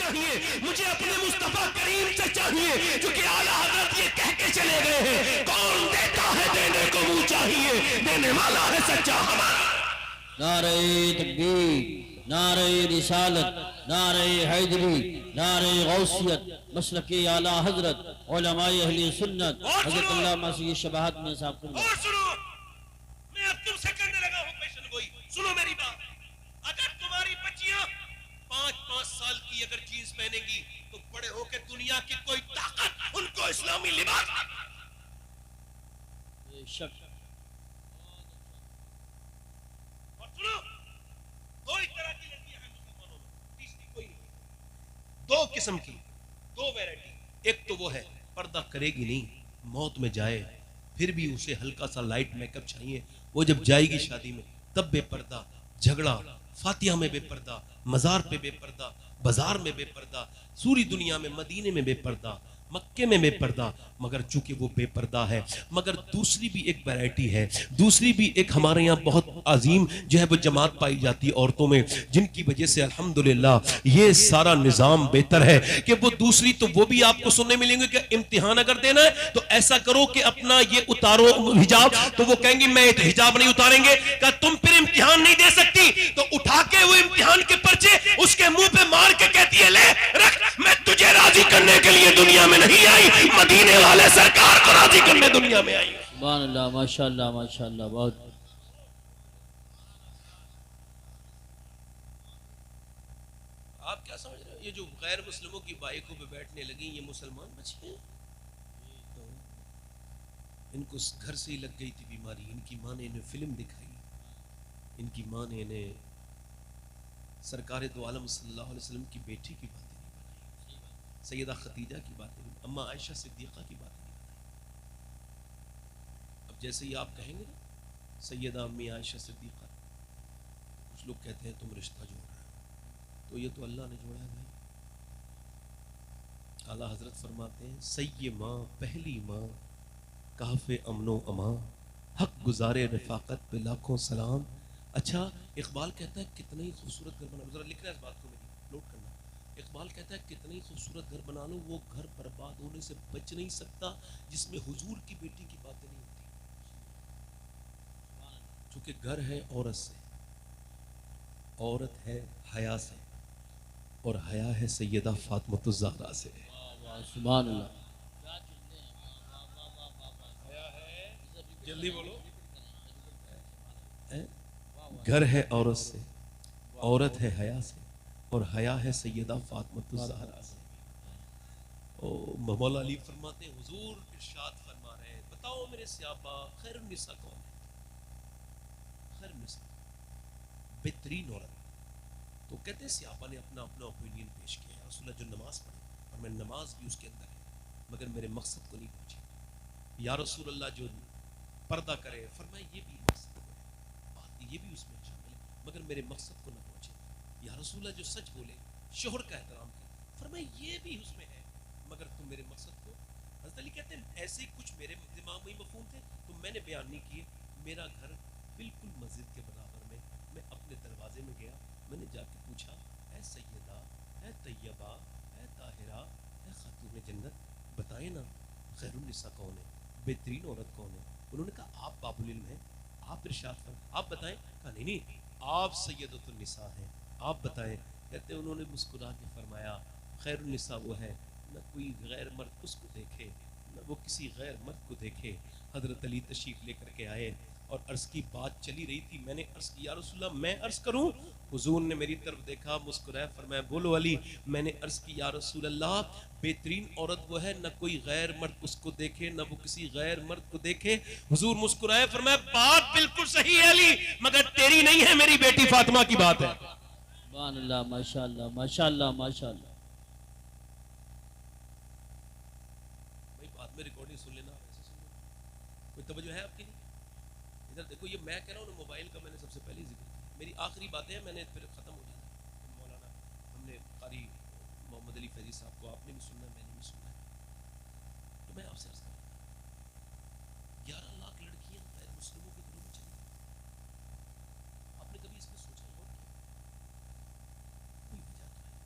A: चाहिए, मुझे अपने मुस्तफा करीम से चाहिए, जो कि आला हजरत ये कह के चले गए हैं, कौन देता है देने को मुंह चाहिए, देने वाला है सच्चा हमारा।
B: नारे तकबीर, नारे रिसालत, नारे हैदरी, नारे गौसियत, मसलके आला हजरत, उलमाए अहले सुन्नत, हजरत अल्लामा सैयद शबाहत में साहब को।
A: और सुनो, मैं अब तुमसे करने लगा हूं पेशन गोई, सुनो मेरी बात। अगर तुम्हारी बच्चियां 5-5 साल की अगर जीन्स पहनेंगी तो बड़े होकर दुनिया की कोई ताकत उनको इस्लामी लिबास।
B: बेशक।
A: और सुनो, दो ही तरह की लड़कियां हैं मुसलमानों में, तीसरी कोई नहीं। दो किस्म की, दो वैरायटी। एक तो वो है पर्दा करेगी नहीं, मौत में जाए फिर भी उसे हल्का सा लाइट मेकअप चाहिए, वो जब जाएगी शादी में तब बेपर्दा, झगड़ा, फातिहा में बेपर्दा, मजार पे बेपर्दा, बाजार में बेपर्दा, सूरी दुनिया में, मदीने में बेपर्दा, मक्के में बेपर्दा, मगर चूंकि वो बेपर्दा है। मगर दूसरी भी एक वैरायटी है, दूसरी भी एक हमारे यहाँ बहुत अजीम जो है वो जमात पाई जाती है औरतों में, जिनकी वजह से अल्हम्दुलिल्लाह ये सारा निजाम बेहतर है कि वो दूसरी तो वो भी आपको सुनने मिलेंगे कि इम्तिहान अगर देना है तो ऐसा करो कि अपना ये उतारो हिजाब, तो वो कहेंगे मैं हिजाब नहीं उतारेंगे। क्या तुम फिर इम्तिहान नहीं दे सकती? तो उठा के वो इम्तिहान के पर्चे उसके मुंह पे मार के कहती है ले रख, मैं तुझे राजी करने के लिए दुनिया में नहीं आई, मदीने वाले सरकार को राजी करने दुनिया में आई।
B: सुभान अल्लाह, माशाअल्लाह, माशाअल्लाह। बहुत
A: आप क्या समझ रहे हो? ये जो गैर मुस्लिमों की बाइकों पे बैठने लगी ये मुसलमान बच्चे हैं, तो इनको घर से ही लग गई थी बीमारी। इनकी माँ ने इन्हें फिल्म दिखाई, इनकी माँ ने इन्हें सरकार दो आलम सल्लल्लाहु अलैहि वसल्लम की बेटी की बातें नहीं बताई, सैयदा खतीजा की बातें नहीं, अम्मा आयशा सिद्दीक़ा की बातें नहीं बताई। अब जैसे ही आप कहेंगे ना सैयदा अम्मी आयशा सिद्दीक़ा, कुछ लोग कहते हैं तुम रिश्ता जोड़ रहे हो, तो ये तो अल्लाह ने जोड़ा है भाई। आला हजरत फरमाते हैं सैये माँ पहली माँ, काफ़े अमनो अमा, हक गुजारे रफाकत पे लाखों सलाम। अच्छा, इकबाल कहता है कितना ही खूबसूरत घर बना लो, जरा लिखना इस बात को मेरी नोट करना। इकबाल कहता है कितना ही खूबसूरत घर बना लो, वो घर बर्बाद होने से बच नहीं सकता जिसमें हुजूर की बेटी की बातें नहीं होती। चूंकि घर है औरत से, औरत है हया से, और हया है सैयदा फातिमा ज़हरा से।
B: सुभान अल्लाह।
A: जल्दी बोलो। घर है औरत से, औरत है हया से, और हया है सैयदा फातिमा ज़हरा से। ओ मौला अली फरमाते हैं हुजूर इरशाद फरमा रहे हैं, बताओ मेरे सयाबा खैरुन निसा कौन है? खैरुन निसा बेहतरीन औरत। तो कहते हैं सयाबा ने अपना अपना ओपिनियन पेश किया, रसूलुल्लाह जो नमाज पढ़े, और मैं नमाज भी उसके अंदर है, मगर मेरे मकसद को नहीं पहुंची। या रसूलुल्लाह जो पर्दा करे, फरमाए ये भी मकसद को है, बात ये भी उसमें शामिल है, मगर मेरे मकसद को न पहुंचे। या रसूलुल्लाह जो सच बोले, शोहर का एहतराम करे, फरमाए ये भी उसमें है, मगर तुम मेरे मकसद को। हज़रत अली कहते हैं ऐसे कुछ मेरे दिमाग में मफ़हूम थे तो मैंने बयान नहीं किए। मेरा घर बिल्कुल मस्जिद के बराबर में, मैं अपने दरवाजे में गया, मैंने जाके पूछा ऐ सैयदा, ऐ तैयबा, ऐ ताहिरा, ऐ खातून जन्नत, बताएं ना खैरुन निसा कौन है, बेहतरीन औरत कौन है? उन्होंने कहा आप बाबुल इल्म हैं, आप इरशाद फरमाएं, आप बताएं। कहा नहीं नहीं, आप सैयदतुन निसा हैं, आप बताएं। कहते उन्होंने मुस्कुरा के फरमाया खैरुन निसा वो है न कोई गैर मर्द उसको देखे, न वो किसी गैर मर्द को देखे। हजरत अली तशरीफ लेकर के आए और अर्ज की बात चली रही थी, मैंने अर्ज किया रसूलल्लाह मैं अर्ज करूं? हुजूर ने मेरी तरफ देखा, मुस्कुराए, फरमाया बोलो अली। मैंने अर्ज की या रसूलल्लाह बेहतरीन औरत वो है न कोई गैर मर्द उसको देखे, न वो किसी गैर मर्द को देखे। हुजूर मुस्कुराए, फरमाया बात बिल्कुल सही है अली, मगर तेरी नहीं है, मेरी बेटी फातिमा की बात है।
B: सुभान अल्लाह, माशाअल्लाह, माशाअल्लाह, माशाअल्लाह।
A: भाई बाद में रिकॉर्डिंग सुन लेना, ऐसे सुन लेना, कोई तवज्जो है आपकी? इधर देखो, ये मैं कह रहा हूँ ना, मोबाइल का मैंने सबसे पहले जिक्र किया। मेरी आखिरी बातें हैं, मैंने फिर ख़त्म हो जाना। मौलाना हमने कारी मोहम्मद अली फैजी साहब को आपने भी सुनना है, मैंने भी सुनना है। तो मैं आपसे अर्ज़ कर रहा हूँ 11 लाख लड़कियाँ गैर मुस्लिमों के घरों में चली गई। आपने कभी इसमें सोचा, गौर किया? कोई वजह तो है।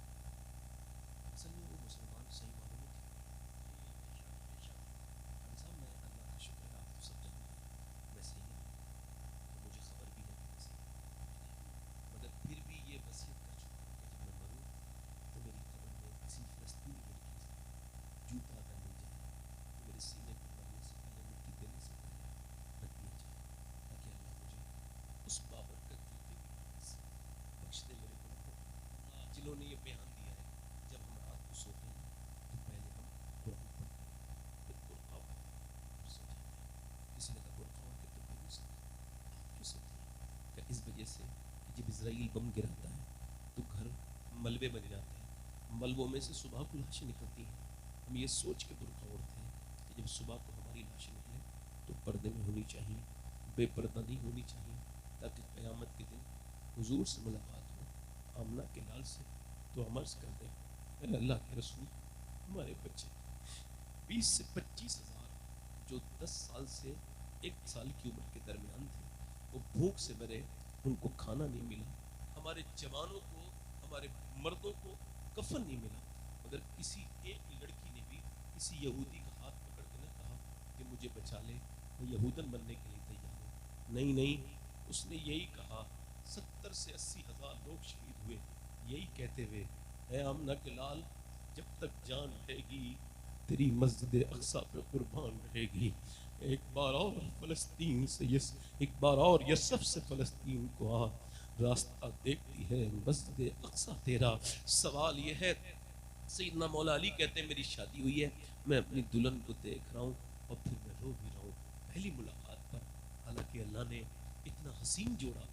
A: जिन्होंने ये बयान दिया है जब हम रात को सोते हैं तो पहले हम कुरान पढ़ते हैं, फिर बुर्का उठाते हैं, फिर सो जाते हैं। किसी ने कहा बुर्का उठ के तो क्यों नहीं सोते, आप क्यों सोते हैं? क्या इस वजह से कि जब इजराइल बम गिराता है तो घर मलबे बन जाते हैं, मलबों में से सुबह को लाशें निकलती हैं, हम ये सोच के बुर्का ओढ़ते हैं कि जब सुबह को हमारी लाशें निकले तो पर्दे में होनी चाहिए, बेपर्दा नहीं होनी चाहिए, ताकि क़यामत के दिन हुजूर से मुलाकात हो आमना के लाल से। तो हम अर्ज़ कर दें, अरे अल्लाह के रसूल, हमारे बच्चे 20 से 25 हज़ार जो 10 साल से 1 साल की उम्र के दरमियान थे, वो भूख से मरे, उनको खाना नहीं मिला। हमारे जवानों को, हमारे मर्दों को कफन नहीं मिला, मगर किसी एक लड़की ने भी किसी यहूदी का हाथ पकड़ के न कहा कि मुझे बचा ले, मैं यहूदन बनने के लिए तैयार हूँ। नहीं नहीं, उसने यही कहा। 70 से 80 हज़ार लोग शहीद हुए यही कहते हुए, है आमना के लाल, जब तक जान रहेगी तेरी मस्जिद अक्सा पे कुर्बान रहेगी। एक बार और फ़लस्तीन से एक बार और यसफ से फ़लस्तीन को आ, रास्ता देखती है मस्जिद अक्सा तेरा। सवाल ये है, सैयदना मौला अली कहते हैं मेरी शादी हुई है, मैं अपनी दुल्हन को देख रहा हूँ और फिर मैं रो भी रहा हूँ पहली मुलाकात पर। हालांकि अल्लाह ने इतना हसीन जोड़ा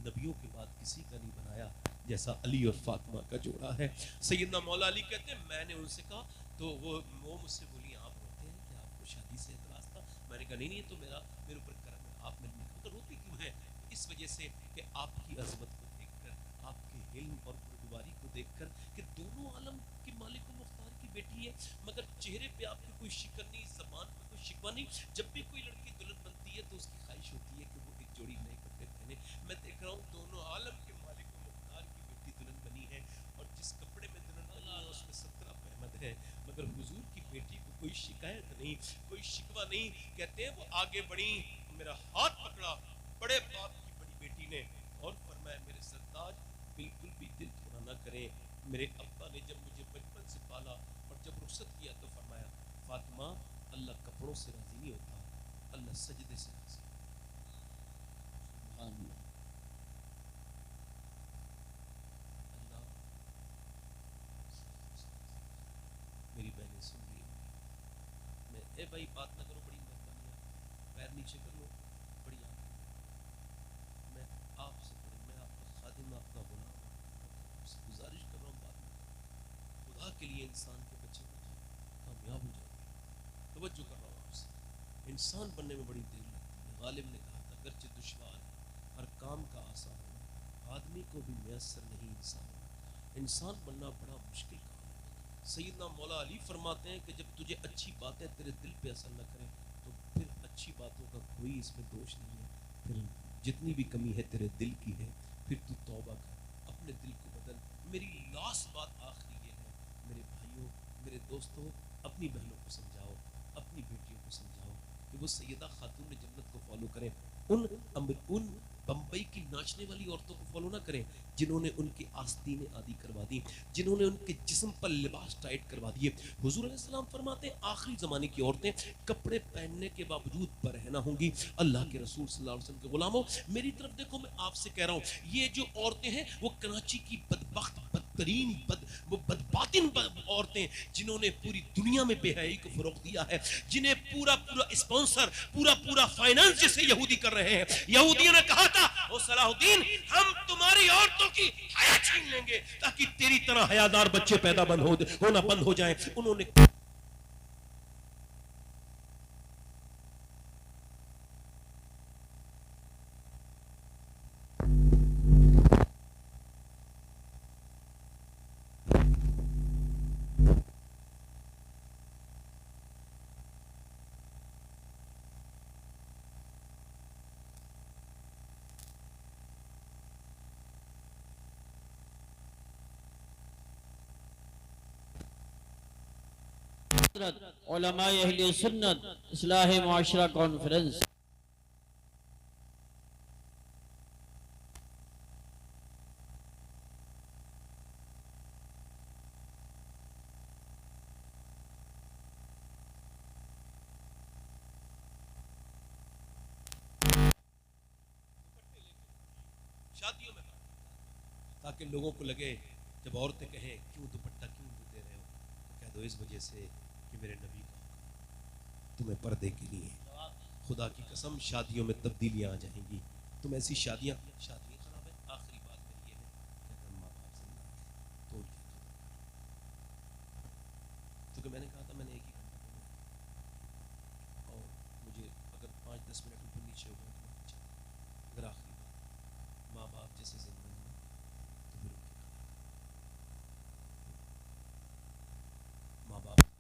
A: नबियों के बाद किसी का नहीं बनाया जैसा अली और फातिमा का जोड़ा है। सैयदना मौला अली कहते हैं मैंने उनसे कहा, तो वो मुझसे बोली आप रोते हैं कि आपको शादी से एतराज़ था? मैंने कहा नहीं नहीं, तो मेरे ऊपर करम है, आप मेरे निकल। तो रोती क्यों है? इस वजह से कि आपकी अजमत को देखकर, आपके इल्म और बुर्दबारी को देखकर, कि दोनों आलम के मालिक व मुख्तार की बेटी है, मगर चेहरे पे आपकी कोई शिकन नहीं, ज़बान पे कोई शिकवा नहीं। जब भी कोई लड़की दुल्हन बनती है तो उसकी ख्वाहिश होती है कि वो एक जोड़ी नए कपड़े पहने। मैं देख रहा हूँ दोनों आलम के मालिक व मुख्तार की बेटी दुल्हन बनी है, और जिस कपड़े में दुल्हन बनी है उसमें 17 अहमद है, मगर हुजूर की बेटी को कोई शिकायत नहीं, कोई शिकवा नहीं। कहते हैं वो आगे बढ़ी, मेरा हाथ पकड़ा बड़े बाप की बड़ी बेटी ने, और फरमाया मेरे सरताज बिल्कुल भी दिल थोड़ा ना करें। मेरे अब्बा ने जब मुझे बचपन से पाला और जब रुखसत किया तो फरमाया फातिमा, अल्लाह कपड़ों से राजी नहीं होता, अल्लाह सजदे से राजी। अल्लाह, मेरी बहनें सुन रही हैं, मैं ए भाई बात ना करो, बड़ी मेहरबानी है, पैर नीचे कर लो, बड़ी मैं आपसे मैं आपका खादिम, आपका गुलाम, आपसे गुजारिश कर रहा हूँ बात ना करो। खुदा के लिए इंसान के बच्चे बच्चे कामयाब हो जाएंगे। तवज्जो कर रहा हूँ आपसे, इंसान बनने में बड़ी देर लगती है। गालिब ने कहा था अगरचे दुश्वार है हर काम का आसान होना, आदमी को भी मैसर नहीं इंसान होना। इंसान बनना बड़ा मुश्किल काम है। सैयदना मौला अली फरमाते हैं कि जब तुझे अच्छी बातें तेरे दिल पे असर न करें तो फिर अच्छी बातों का कोई इसमें दोष नहीं है, फिर जितनी भी कमी है तेरे दिल की है, फिर तू तौबा कर, अपने दिल को बदल। मेरी लास्ट बात आखिरी ये है, मेरे भाइयों, मेरे दोस्तों, अपनी बहनों को समझाओ, अपनी बेटियों को समझाओ कि वो सैयदा खातून ने जन्नत को फॉलो करें। उन बम्बई की नाचने वाली औरतों को फॉलो ना करें जिन्होंने उनकी आस्तीनें आदि करवा दी, जिन्होंने उनके जिस्म पर लिबास टाइट करवा दिए। हुजूर अलैहि सलाम फरमाते हैं आखिरी ज़माने की औरतें कपड़े पहनने के बावजूद बरहना होंगी। अल्लाह के रसूल सल्लल्लाहु अलैहि वसल्लम के गुलामों, मेरी तरफ देखो, मैं आपसे कह रहा हूँ, ये जो औरतें हैं वो कराची की बदबख्त बदतरीन वो बदबातिन औरतें, जिन्होंने पूरी दुनिया में बेहयाई को फरोग दिया है, जिन्हें पूरा पूरा स्पॉन्सर, पूरा पूरा फाइनेंस जैसे यहूदी कर रहे हैं। यहूदियों ने कहा था ओ सलाहुद्दीन, हम तुम्हारी औरतों की हया छीन लेंगे ताकि तेरी तरह हयादार बच्चे पैदा होना बंद हो जाएं। उन्होंने
B: उलमाए अहले सुन्नत इस्लाह मुआशरा कॉन्फ्रेंस।
A: शादियों में ताकि लोगों को लगे जब औरतें कहें क्यों दुपट्टा क्यों दे रहे हो, तो कह दो इस वजह से कि मेरे नबी का तुम्हें पर्दे के लिए। खुदा की कसम शादियों में तब्दीलियां आ जाएंगी। तुम ऐसी शादियां खराब है। आखिरी बात मेरी ये है कि अगर माँ बाप जिंदा है तो उनकी कदर करो। क्योंकि मैंने कहा था मैंने एक ही घंटा बोलना और मुझे अगर 5-10 मिनट ऊपर नीचे हो गया तो मैं अच्छा। अगर आखिरी बात माँ बाप जैसे जिंदा है तो फिर उनकी कदर करो। माँ बाप है।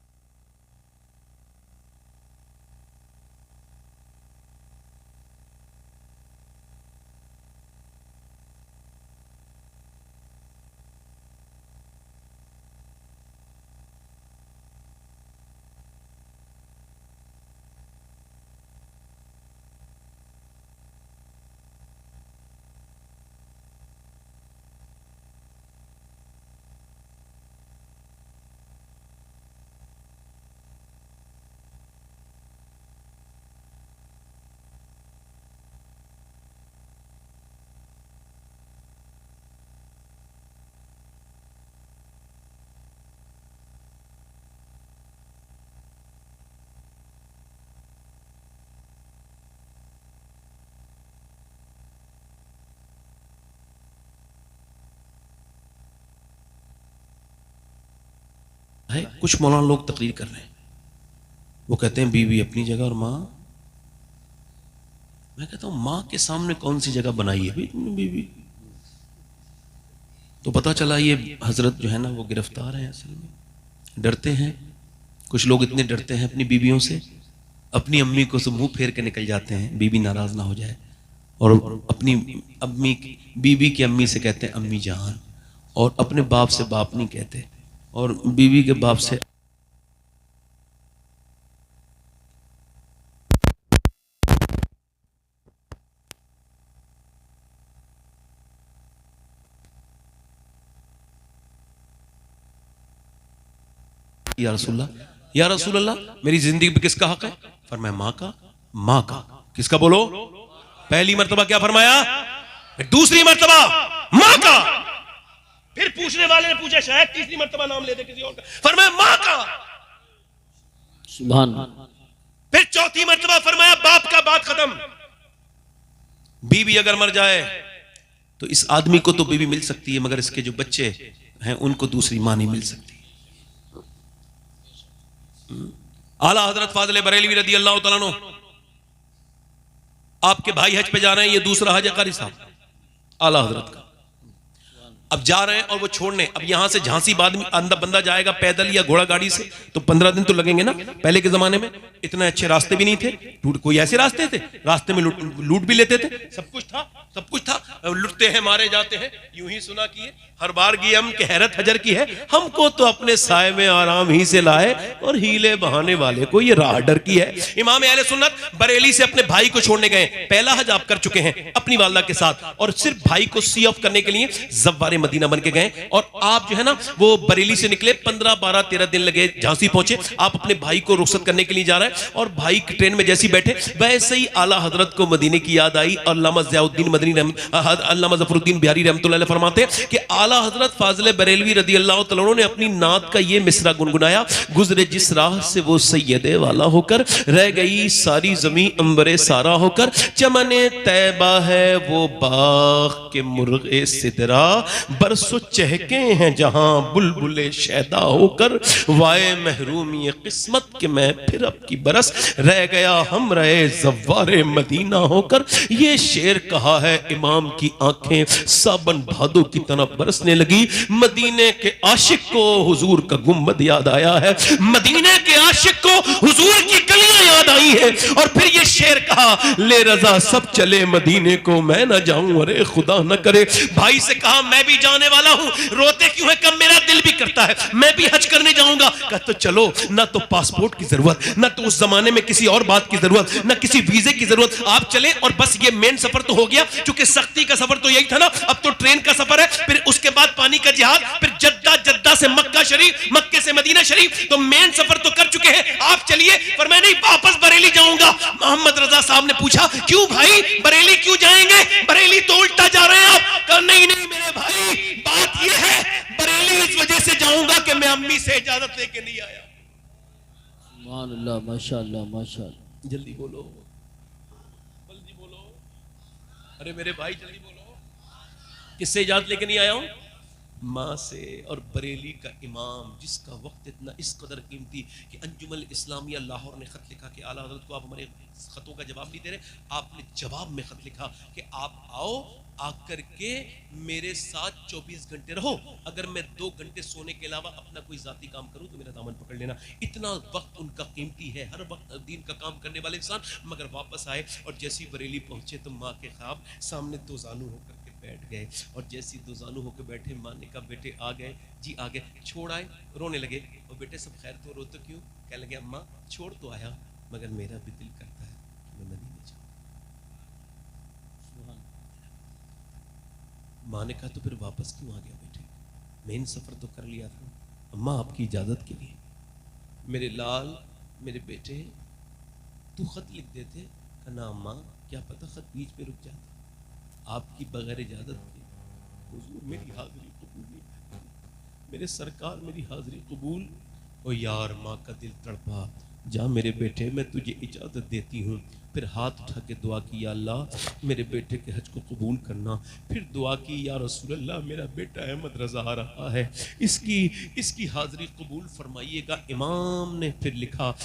A: कुछ मौलाना लोग तकरीर कर रहे हैं, वो कहते हैं बीवी अपनी जगह और माँ। मैं कहता हूं माँ के सामने कौन सी जगह बनाई है भाई तुमने बीवी। तो पता चला ये हजरत जो है ना वो गिरफ्तार है, असल में डरते हैं। कुछ लोग इतने डरते हैं अपनी बीवियों से, अपनी अम्मी को तो मुंह फेर के निकल जाते हैं बीवी नाराज ना हो जाए, और अपनी अम्मी बीवी की अम्मी से कहते हैं अम्मी जान, और अपने बाप से बाप नहीं कहते, और बीवी के बाप से या रसूल अल्लाह मेरी जिंदगी में किसका हक है? फरमाया माँ का। माँ का किसका बोलो? पहली मर्तबा क्या फरमाया? दूसरी मर्तबा माँ का। फिर पूछने वाले ने पूछा शायद तीसरी मर्तबा नाम ले दे किसी और का, फरमाया माँ का।
B: सुभान।
A: फिर चौथी मर्तबा फरमाया बाप का। बात खत्म। बीवी अगर मर जाए तो इस आदमी को तो बीवी मिल सकती है, मगर इसके जो बच्चे हैं उनको दूसरी मां नहीं मिल सकती। आला हजरत फाजिल बरेलवी रदी अल्लाह तआला अन्हु, आपके भाई हज पे जा रहे हैं, ये दूसरा हज है कारी साहब आला हजरत का। अब जा रहे हैं और वो छोड़ने, अब यहां से झांसी बाद में अंदर बंदा जाएगा पैदल या घोड़ा गाड़ी से तो 15 दिन तो लगेंगे ना। पहले के जमाने में इतने अच्छे रास्ते भी नहीं थे, कोई ऐसे रास्ते थे, रास्ते में लूट भी लेते थे, सब कुछ था। लुटते हैं मारे जाते हैं, यूं ही सुना किए हर बार की हम के हैरत हजर की है, हमको तो अपने साए में आराम ही से लाए और हीले बहाने वाले को ये राह डर की है। इमाम अहले सुन्नत बरेली से अपने भाई को छोड़ने गए, पहला हज आप कर चुके हैं अपनी वालदा के साथ, और सिर्फ भाई को सी ऑफ करने के लिए जव्वारे मदीना बन के गए, और आप जो है ना वो बरेली से निकले, 15, 12, 13 दिन लगे, झांसी पहुंचे। आप अपने भाई को रुखसत करने के लिए जा रहे हैं, और भाई ट्रेन में जैसे बैठे वैसे ही आला हजरत को मदीने की याद आई। अल्लामा ज़ियाउद्दीन मदनी अल्लामा ज़फरुद्दीन बिहारी रहमतुल्लाह अलैह फरमाते हैं कि आला हजरत फाजिल बरेलवी रदी अल्लाह तआला अन्हु ने अपनी नात का ये मिसरा गुनगुनाया, गुजरे जिस राह से वो सैयदे वाला होकर, रह गई सारी जमी अंबरे सारा होकर, चमने तैबा है वो बाग के मुर्गे सिदरा, बरसो चहके हैं जहां बुलबुले शैदा होकर, वाए महरूमी किस्मत के मैं फिर अब की बरस, रह गया हम रहे जव्वारे मदीना होकर। ये शेर कहा है इमाम की आंखें साबन भादों की तरह बरसने लगी। मदीने के आशिक को हुजूर का गुम्बद याद आया है, मदीने के आशिक को हुजूर की गलियां याद आई है, और फिर ये शेर कहा ले रजा सब चले मदीने को मैं ना जाऊं, अरे खुदा न करे। भाई से कहा मैं भी जाने वाला हूं, रोते क्यों है? कब मेरा दिल भी करता है, मैं भी हज करने जाऊंगा। कहा तो चलो, ना तो पासपोर्ट की जरूरत, ना तो उस जमाने में किसी और बात की जरूरत, ना किसी वीजे की जरूरत, आप चले और बस ये मेन सफर तो हो गया, क्योंकि सख्ती का सफर तो यही था ना, अब तो ट्रेन का सफर है, फिर उसके बाद पानी का जिहाद, फिर जद्दा से मक्का शरीफ, मक्के से मदीना शरीफ, तो मेन सफर तो कर चुके हैं, आप चलिए। पर मैं नहीं, वापस बरेली जाऊंगा। मोहम्मद रजा साहब ने पूछा क्यों भाई, बरेली क्यों जाएंगे? बरेली तो उल्टा जा रहे हैं आप। कहा नहीं मेरे भाई, बात यह है बरेली नहीं इस वजह से जाऊंगा कि मैं अम्मी से इजाजत लेके नहीं आया।
B: सुभान अल्लाह, माशाअल्लाह माशाअल्लाह।
A: जल्दी बोलो, जल्दी बोलो, अरे मेरे भाई जल्दी बोलो। किससे इजाजत लेके नहीं आया हूं? माँ से। और बरेली का इमाम जिसका वक्त इतना इस कदर कीमती कि अंजुमन इस्लामिया लाहौर ने खत लिखा कि आला हज़रत को आप हमारे खतों का जवाब नहीं दे रहे, आपने जवाब में खत लिखा कि आप आओ, आकर के मेरे साथ 24 घंटे रहो, अगर मैं 2 घंटे सोने के अलावा अपना कोई जाती काम करूं तो मेरा दामन पकड़ लेना। इतना वक्त उनका कीमती है, हर वक्त दीन का काम करने वाले इंसान। मगर वापस आए और जैसी बरेली पहुंचे तो माँ के ख्वाब सामने दो जानू होकर के बैठ गए, और जैसी दो जानू होकर बैठे माँ ने कहा बेटे आ गए जी, आ गए। छोड़ आए, रोने लगे। और बेटे सब खैर तो, रो तो क्यों? कह लगे अम्मा छोड़ तो आया मगर मेरा भी दिल करता है कि मैं मदीने जाऊं। माँ ने कहा तो फिर वापस क्यों आ गया बेटे? मेन सफर तो कर लिया था। अम्मा आपकी इजाजत के लिए। मेरे लाल, मेरे बेटे, तू खत लिख देते। कहा ना अम्मा, क्या पता खत बीच पे रुक जाता। आपकी बगैर इजाजत के हुजूर मेरी हाजिरी कबूल नहीं, मेरे सरकार मेरी हाजिरी कबूल। ओ यार, माँ का दिल तड़पा। जा मेरे बेटे, मैं तुझे इजाजत देती हूँ। फिर हाथ उठा के दुआ की, या अल्लाह मेरे बेटे के हज को कबूल करना। फिर दुआ की, या रसूल अल्लाह मेरा बेटा अहमद रजा आ रहा है, इसकी हाजिरी कबूल फरमाइएगा। इमाम ने फिर लिखा,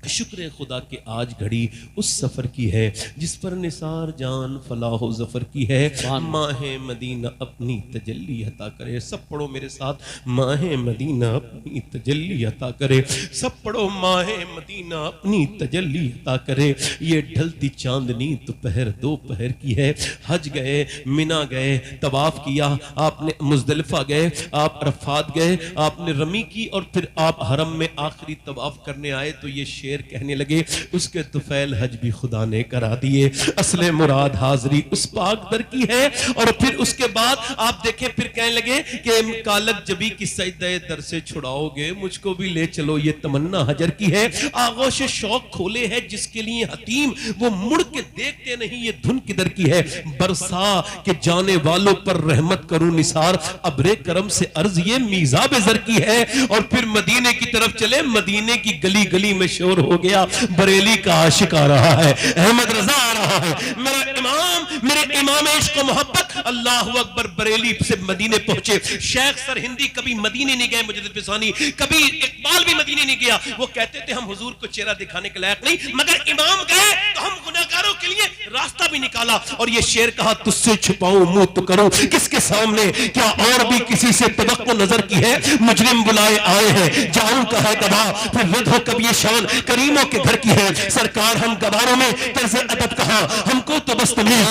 A: शुक्र खुदा के आज घड़ी उस सफ़र की है जिस पर निसार जान फलाह ज़फ़र की है। माह मदीना अपनी तजल्ली अता करे। सब पढ़ो मेरे साथ, माह मदीना अपनी तजल्ली अता करे। सब पढ़ो, माह मदीना अपनी तजल्ली अता करे। ये ढलती चांदनी दोपहर दोपहर की है। हज गए, मिना गए, तवाफ़ किया आपने, मुज़दलिफ़ा गए, आप अरफ़ात गए, आपने रमी की, और फिर आप हरम में आखिरी तवाफ़ करने आए तो ये शेर कहने लगे, उसके तुफैल हज भी खुदा ने करा दिए। असले मुराद हाजरी उस पाक दर की है। और फिर उसके बाद आप देखें, फिर कहने लगे कि कालक जबी की सजदे दर से छुड़ाओगे, मुझको भी ले चलो, ये तमन्ना हजर की है। आगोश शौक खोले है जिसके लिए हतीम, वो मुड़ के देखते नहीं, ये धुन किधर की है। बरसा के जाने वालों पर रहमत करूं निसार, अबरे करम से अर्ज ये मीज़ाब ज़र की है। और फिर मदीने की तरफ चले, मदीने की गली गली में शोर हो गया, बरेली का आशिक आ रहा है, अहमद रजा आ रहा है, मेरा इमाम, मेरे इमाम इश्क व मोहब्बत। अल्लाह अकबर। बरेली से मदीने पहुंचे। शेख सरहिंदी कभी मदीने नहीं गए, मुजद्दिद फिसानी कभी, इकबाल भी मदीने नहीं गया। वो कहते थे हम हुजूर को चेहरा दिखाने के लायक नहीं, मगर इमाम गए तो हम गुनाहगारों के लिए रास्ता भी निकाला। और ये शेर कहा, तुझसे छुपाऊं मुंह तो करूं किसके सामने, क्या और भी किसी से तवक्को नजर की है। मुजरिम बुलाए आए हैं, जाऊं का है गवाह, फिर रद हो कब ये शान करीमों के घर की है। सरकार हम गवारों में तर्ज़े अदब कहा, हमको तो बस तुम्हें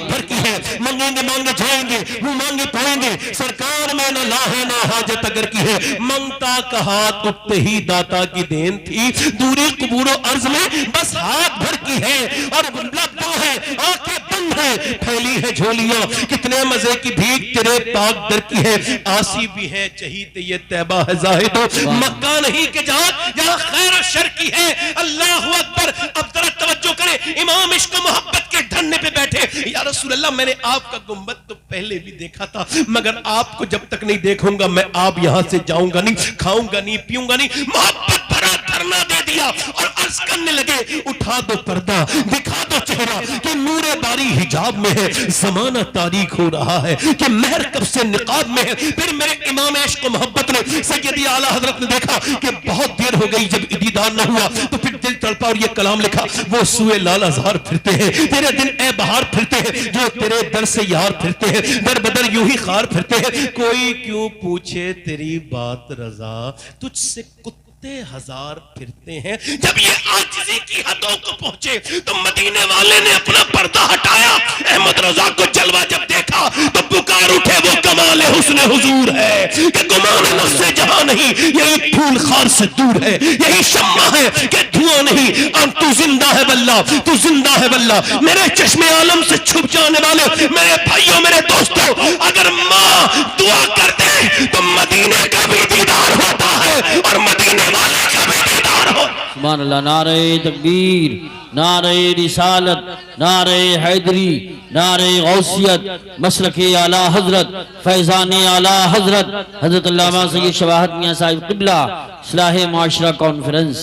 A: भर की है। मंगेंगे मांगे जाएंगे, मुंह मांगे पाएंगे, सरकार में न लाहे ना हाजत अगर की है। मंगता का हाथ उठते ही दाता की देन थी, दूरी कबूरो अर्ज में बस हाथ भर की है। और लगता है आंखें बंद है, फैली है झोलियां, कितने मजे की भीख तेरे पाक दर की है। आसी भी है चहीते ये तैबा है जाहिदो, मक्का नहीं के जहां खैर और शर की है। अल्लाह अकबर। अब जरा तवज्जो करें, इमाम इश्क मोहब्बत के धरने पे बैठे। या रसूल अल्लाह, मैंने आपका गुंबद तो पहले भी देखा था, मगर आपको जब तक नहीं देखूंगा मैं आप यहां से जाऊंगा नहीं, खाऊंगा नहीं, पीऊंगा नहीं। मोहब्बत भरा धरना दे दिया और अर्ज करने लगे, उठा दो पर्दा, दिखा दो चेहरा कि नूरे बारी हिजाब में है, जमाना तारीख हो रहा है कि महर कब से निकाब में है। फिर मेरे इमाम इश्क मोहब्बत ने, सैयदी आला हजरत ने देखा कि बहुत देर हो गई, जब दीदार न हुआ तो फिर दिल तड़पा और ये कलाम लिखा, वो सुए लालाजार फिरते हैं तेरे दिन ए बहार फिरते हैं, जो तेरे दर से यार फिरते हैं, दर बदर यूं ही खार फिरते हैं। कोई क्यों पूछे तेरी बात रजा, तुझसे कुत्ते हजार फिरते हैं। जब ये आजिज़ी की हदों को पहुंचे तो मदीने वाले ने अपना पर्दा हटाया। अहमद रजा को जलवा जब देखा तो पुकार उठे, वो कमाल हुस्न हुजूर है कि गुमान नफ्से जहां नहीं, यही फूल खार से दूर है, यही शम्मा है कि धुआं नहीं। तू जिंदा है वल्लाह, तू जिंदा है वल्लाह। मेरे चश्मे आलम से छुप जाने वाले मेरे भाइयों, मेरे दोस्तों, अगर माँ दुआ करते तो मदीने का भी दीदार होता है और मदीने वाले का भी दीदार हो।
B: सुभान अल्लाह। नारे तकबीर, नारे रिसालत, नारे हैदरी, नारे गौसियत मसलक आला हजरत फैज़ान आला हजरत हजरत अल्लामा सैयद शवाहत मियां साहिब क़िबला इस्लाह माशरा कॉन्फ्रेंस।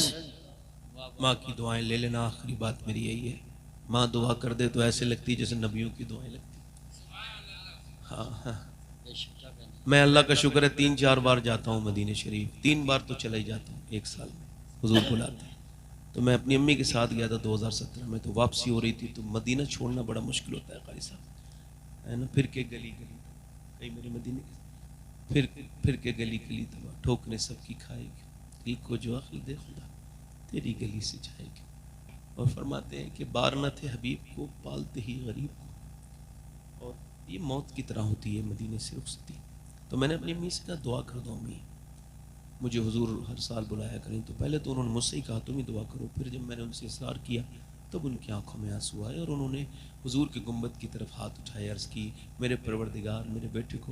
A: माँ की दुआएं ले लेना, आखिरी बात मेरी यही है। माँ दुआ कर दे तो ऐसे लगती जैसे नबियों की दुआएं लगती। हाँ हाँ, मैं अल्लाह का शुक्र है 3-4 बार जाता हूँ मदीने शरीफ, 3 बार तो चला ही जाता हूँ एक साल में, हुजूर बुलाते हैं। तो मैं अपनी अम्मी के साथ गया था 2017 में, तो वापसी हो रही थी, तो मदीना छोड़ना बड़ा मुश्किल होता है कारी साहब, है ना। फिर के गली गली कहीं मेरे मदीने के, फिर के गली गली दबा ठोकने सबकी खाएगी, दिल को जो अक्ल दे खुदा तेरी गली से जाएगी। और फरमाते हैं कि बार न थे हबीब को पालते ही गरीब को। और ये मौत की तरह होती है मदीने से रुखसती। तो मैंने अपनी अम्मी से कहा दुआ कर दो अम्मी, मुझे हुजूर हर साल बुलाया करें। तो पहले तो उन्होंने मुझसे ही कहा तुम ही दुआ करो। फिर जब मैंने उनसे इसरार किया तब उनकी आंखों में आंसू आए और उन्होंने हुजूर के गुंबद की तरफ हाथ उठाए, अर्ज़ की मेरे परवरदिगार मेरे बेटे को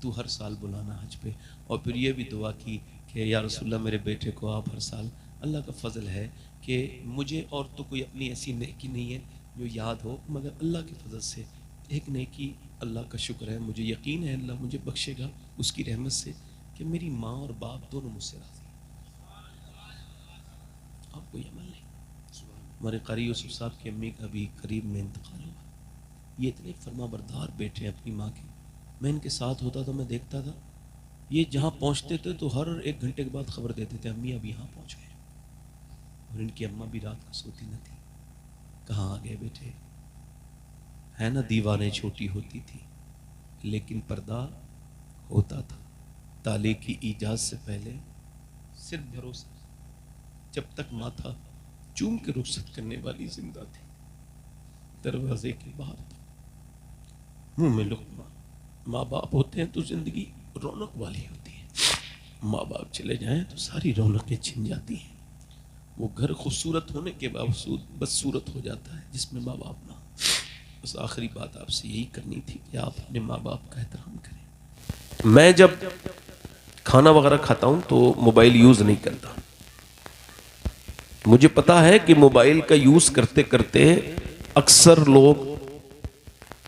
A: तू हर साल बुलाना हज पे। और फिर ये भी दुआ की कि या रसूलल्लाह मेरे बेटे को आप हर साल, अल्लाह का फ़ज़ल है कि मुझे और तो कोई अपनी ऐसी नेकी नहीं है जो याद हो, मगर अल्लाह के फजल से एक नेकी, अल्लाह का शुक्र है, मुझे यकीन है अल्लाह मुझे बख्शेगा उसकी रहमत से कि मेरी माँ और बाप दोनों मुझसे राजी हैं। अब कोई अमल नहीं। हमारे कारी यूसुफ साहब की अम्मी का भी करीब में इंतकाल हुआ। ये इतने फर्माबरदार बेटे हैं अपनी माँ के। मैं इनके साथ होता था, मैं देखता था ये जहाँ पहुँचते थे तो हर 1 घंटे के बाद खबर देते थे अम्मी अब यहाँ पहुँच गए। और इनकी अम्मा भी रात को सोती न थी, कहाँ आ गए बेटे, है ना। दीवारें छोटी होती थी लेकिन पर्दा होता था। ताले की इजाज़त से पहले सिर्फ भरोसा, जब तक माथा चूम के रुखसत करने वाली जिंदा थी। दरवाजे के बाहर मुंह में लुक़मा। माँ बाप होते हैं तो जिंदगी रौनक वाली होती है। माँ बाप चले जाएं तो सारी रौनकें छिन जाती हैं। वो घर खूबसूरत होने के बावजूद बदसूरत हो जाता है जिसमें माँ बाप ना। बस आखिरी बात आपसे यही करनी थी कि आप अपने माँ बाप का एहतराम करें। मैं जब खाना वगैरह खाता हूं तो मोबाइल यूज नहीं करता। मुझे पता है कि मोबाइल का यूज करते करते अक्सर लोग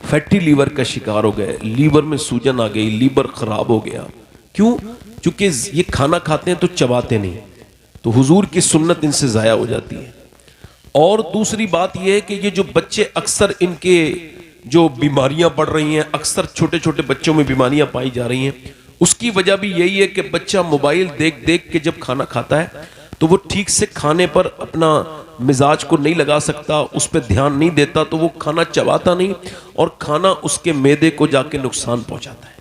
A: फैटी लीवर का शिकार हो गए, लीवर में सूजन आ गई, लीवर खराब हो गया। क्यों? क्योंकि ये खाना खाते हैं तो चबाते नहीं, तो हुजूर की सुन्नत इनसे ज़ाया हो जाती है। और दूसरी बात यह है कि ये जो बच्चे अक्सर इनके जो बीमारियां बढ़ रही हैं, अक्सर छोटे छोटे बच्चों में बीमारियां पाई जा रही हैं, उसकी वजह भी यही है कि बच्चा मोबाइल देख देख के जब खाना खाता है तो वो ठीक से खाने पर अपना मिजाज को नहीं लगा सकता, उस पर ध्यान नहीं देता, तो वो खाना चबाता नहीं और खाना उसके मैदे को जाके नुकसान पहुंचाता है।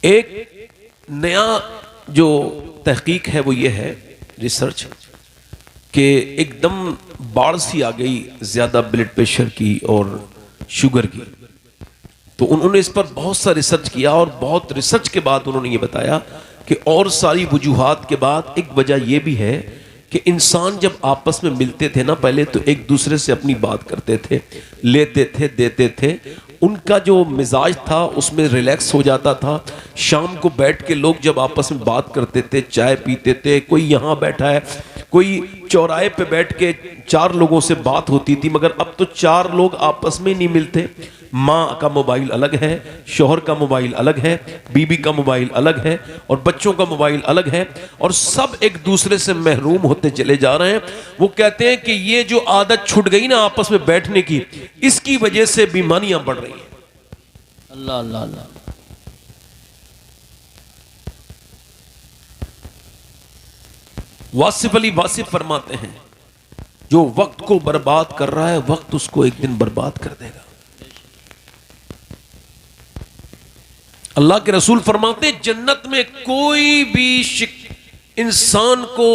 A: एक नया जो तहकीक है वो ये है, रिसर्च, कि एकदम बाढ़ सी आ गई ज़्यादा ब्लड प्रेशर की और शुगर की। तो उन्होंने इस पर बहुत सा रिसर्च किया और बहुत रिसर्च के बाद उन्होंने ये बताया कि और सारी वजूहात के बाद एक वजह यह भी है कि इंसान जब आपस में मिलते थे ना, पहले तो एक दूसरे से अपनी बात करते थे, लेते थे, देते थे, उनका जो मिजाज था उसमें रिलैक्स हो जाता था। शाम को बैठ के लोग जब आपस में बात करते थे, चाय पीते थे, कोई यहाँ बैठा है, कोई चौराहे पे बैठ के 4 लोगों से बात होती थी, मगर अब तो 4 लोग आपस में नहीं मिलते। माँ का मोबाइल अलग है, शौहर का मोबाइल अलग है, बीबी का मोबाइल अलग है और बच्चों का मोबाइल अलग है, और सब एक दूसरे से महरूम होते चले जा रहे हैं। वो कहते हैं कि ये जो आदत छूट गई ना आपस में बैठने की, इसकी वजह से बीमारियां बढ़ रही हैं।
B: अल्लाह अल्लाह अल्लाह।
A: वासिफ अली वासिफ फरमाते हैं, जो वक्त को बर्बाद कर रहा है वक्त उसको एक दिन बर्बाद कर देगा। अल्लाह के रसूल फरमाते हैं, जन्नत में कोई भी इंसान को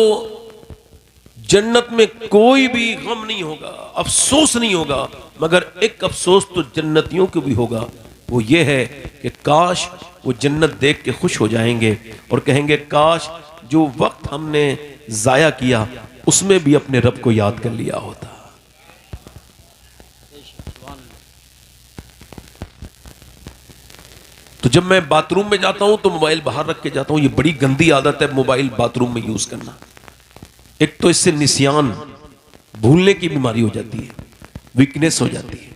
A: जन्नत में कोई भी गम नहीं होगा, अफसोस नहीं होगा, मगर एक अफसोस तो जन्नतियों को भी होगा। वो ये है कि काश वो जन्नत देख के खुश हो जाएंगे और कहेंगे काश जो वक्त हमने जाया किया उसमें भी अपने रब को याद कर लिया होता। तो जब मैं बाथरूम में जाता हूं तो मोबाइल बाहर रख के जाता हूं। ये बड़ी गंदी आदत है मोबाइल बाथरूम में यूज करना। एक तो इससे निस्यान भूलने की बीमारी हो जाती है, वीकनेस हो जाती है।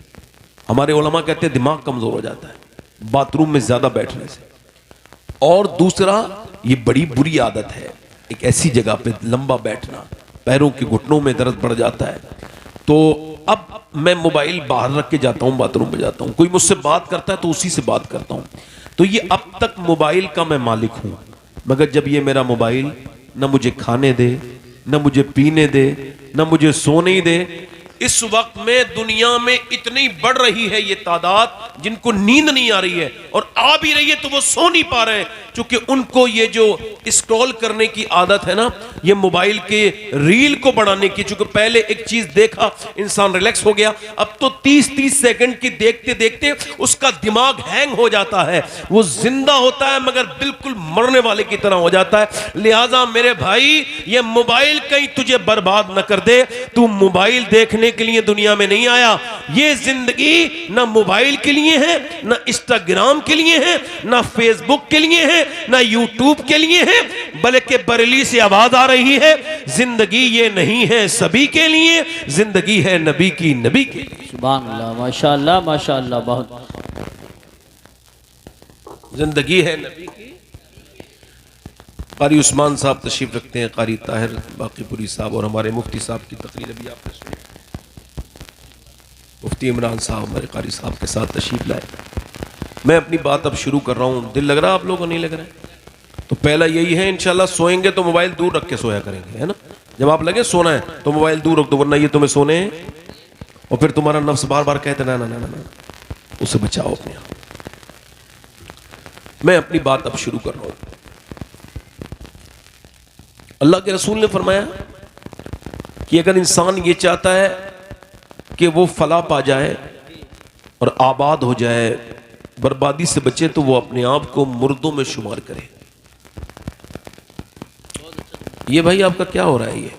A: हमारे उलमा कहते हैं दिमाग कमजोर हो जाता है बाथरूम में ज्यादा बैठने से। और दूसरा, ये बड़ी बुरी आदत है, एक ऐसी जगह पे लंबा बैठना, पैरों के घुटनों में दर्द बढ़ जाता है। तो अब मैं मोबाइल बाहर रख के जाता हूँ, बाथरूम में जाता हूँ, कोई मुझसे बात करता है तो उसी से बात करता हूँ। तो ये अब तक मोबाइल का मैं मालिक हूँ, मगर जब ये मेरा मोबाइल न मुझे खाने दे, न मुझे पीने दे, न मुझे सोने दे, इस वक्त में दुनिया में इतनी बढ़ रही है ये तादाद जिनको नींद नहीं आ रही है, और आ भी रही है तो वो सो नहीं पा रहे हैं, क्योंकि उनको ये जो स्क्रॉल करने की आदत है ना, ये मोबाइल के रील को बढ़ाने की। चूंकि पहले एक चीज देखा इंसान रिलैक्स हो गया, अब तो 30-30 सेकंड की देखते देखते उसका दिमाग हैंग हो जाता है, वो जिंदा होता है मगर बिल्कुल मरने वाले की तरह हो जाता है। लिहाजा मेरे भाई, ये मोबाइल कहीं तुझे बर्बाद न कर दे। तू मोबाइल देखने के लिए दुनिया में नहीं आया। ये जिंदगी ना मोबाइल के लिए है, ना इंस्टाग्राम के लिए है, ना फेसबुक के लिए है, ना यूट्यूब के लिए है, बल्कि बरेली से आवाज आ रही है, जिंदगी ये नहीं है सभी के लिए, जिंदगी है नबी की, नबी के लिए।
B: सुभान अल्लाह, माशाअल्लाह माशाअल्लाह, बहुत
A: जिंदगी है नबी की। कारी उस्मान साहब तशरीफ रखते हैं, कारी ताहिर बाकीपुरी साहब, और हमारे मुफ्ती साहब की तकरीर अभी आपने सुनी। मुफ्ती इमरान साहब हमारे कारी साहब के साथ तशरीफ लाए। मैं अपनी बात अब शुरू कर रहा हूँ। दिल लग रहा है आप लोगों को, नहीं लग रहा है? तो पहला यही है, इंशाल्लाह सोएंगे तो मोबाइल दूर रख के सोया करेंगे, है ना। जब आप लगे सोना है तो मोबाइल दूर रख दो, वरना ये तुम्हें सोने हैं और फिर तुम्हारा नफ्स बार बार कहते ना ना ना ना, उसे बचाओ अपने आप। मैं अपनी बात अब शुरू कर रहा हूं। अल्लाह के रसूल ने फरमाया कि अगर इंसान ये चाहता है कि वो फलाह पा जाए और आबाद हो जाए, बर्बादी से बचे, तो वो अपने आप को मुर्दों में शुमार करे। ये भाई आपका क्या हो रहा है? ये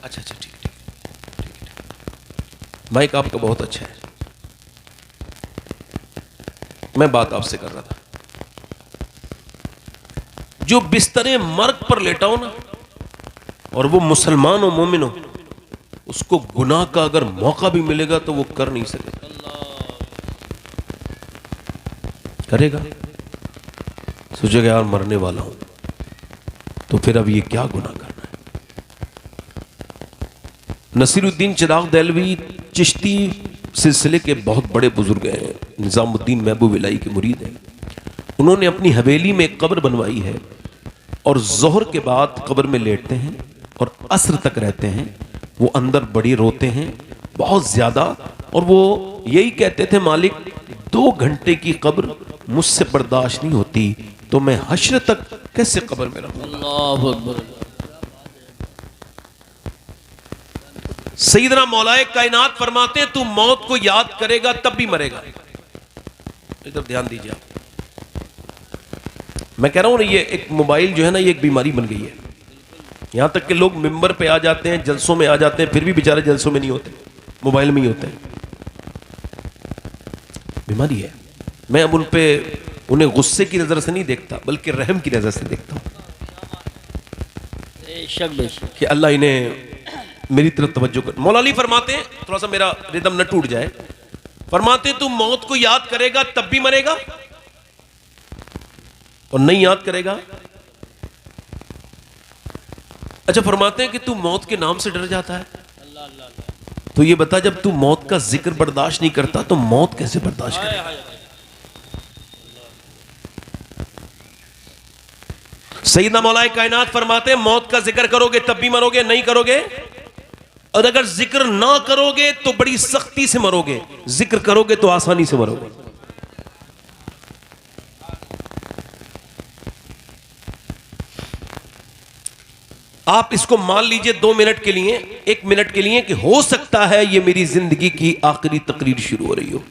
A: अच्छा अच्छा, ठीक ठीक, माइक आपका बहुत अच्छा है। मैं बात आपसे कर रहा था, जो बिस्तरे मर्ग पर लेटा हो ना, और वो मुसलमान हो, मोमिन हो, उसको गुनाह का अगर मौका भी मिलेगा तो वो कर नहीं सकेगा। करेगा? सोचेगा यार मरने वाला हूं, तो फिर अब ये क्या गुनाह करना है। नसीरुद्दीन चिराग देहलवी चिश्ती सिलसिले के बहुत बड़े बुजुर्ग हैं, निजामुद्दीन महबूब इलाही के मुरीद हैं। उन्होंने अपनी हवेली में एक कब्र बनवाई है, और जोहर के बाद कब्र में लेटते हैं और असर तक रहते हैं। वो अंदर बड़ी रोते हैं बहुत ज्यादा, और वो यही कहते थे, मालिक 2 घंटे की कब्र मुझसे बर्दाश्त नहीं होती, तो मैं हश्र तक कैसे कब्र में रहूंगा।
B: अल्लाहु अकबर।
A: सैयदना मौलाए कायनात फरमाते हैं, तू मौत को याद करेगा तब भी मरेगा। इधर ध्यान दीजिए आप। मैं कह रहा हूं ना, ये एक मोबाइल जो है ना, ये एक बीमारी बन गई है। यहां तक कि लोग मिंबर पे आ जाते हैं, जलसों में आ जाते हैं, फिर भी बेचारे जलसों में नहीं होते, मोबाइल में ही होते हैं। बीमारी है। मैं अब उन्हें गुस्से की नजर से नहीं देखता, बल्कि रहम की नजर से देखता हूं कि अल्लाह इन्हें मेरी तरफ तवज्जो कर। मौला अली फरमाते हैं, थोड़ा सा मेरा रिदम न टूट जाए, फरमाते तू मौत को याद करेगा तब भी मरेगा, और नहीं याद करेगा। अच्छा, फरमाते हैं कि तू मौत के नाम से डर जाता है, तो ये बता, जब तू मौत का जिक्र बर्दाश्त नहीं करता तो मौत कैसे बर्दाश्त करेगा? सैयदना मौलाए कायनात फरमाते हैं, मौत का जिक्र करोगे तब भी मरोगे, नहीं करोगे, और अगर जिक्र ना करोगे तो बड़ी सख्ती से मरोगे, जिक्र करोगे तो आसानी से मरोगे। आप इसको मान लीजिए 2 मिनट के लिए, 1 मिनट के लिए, कि हो सकता है ये मेरी जिंदगी की आखिरी तकरीर शुरू हो रही हो।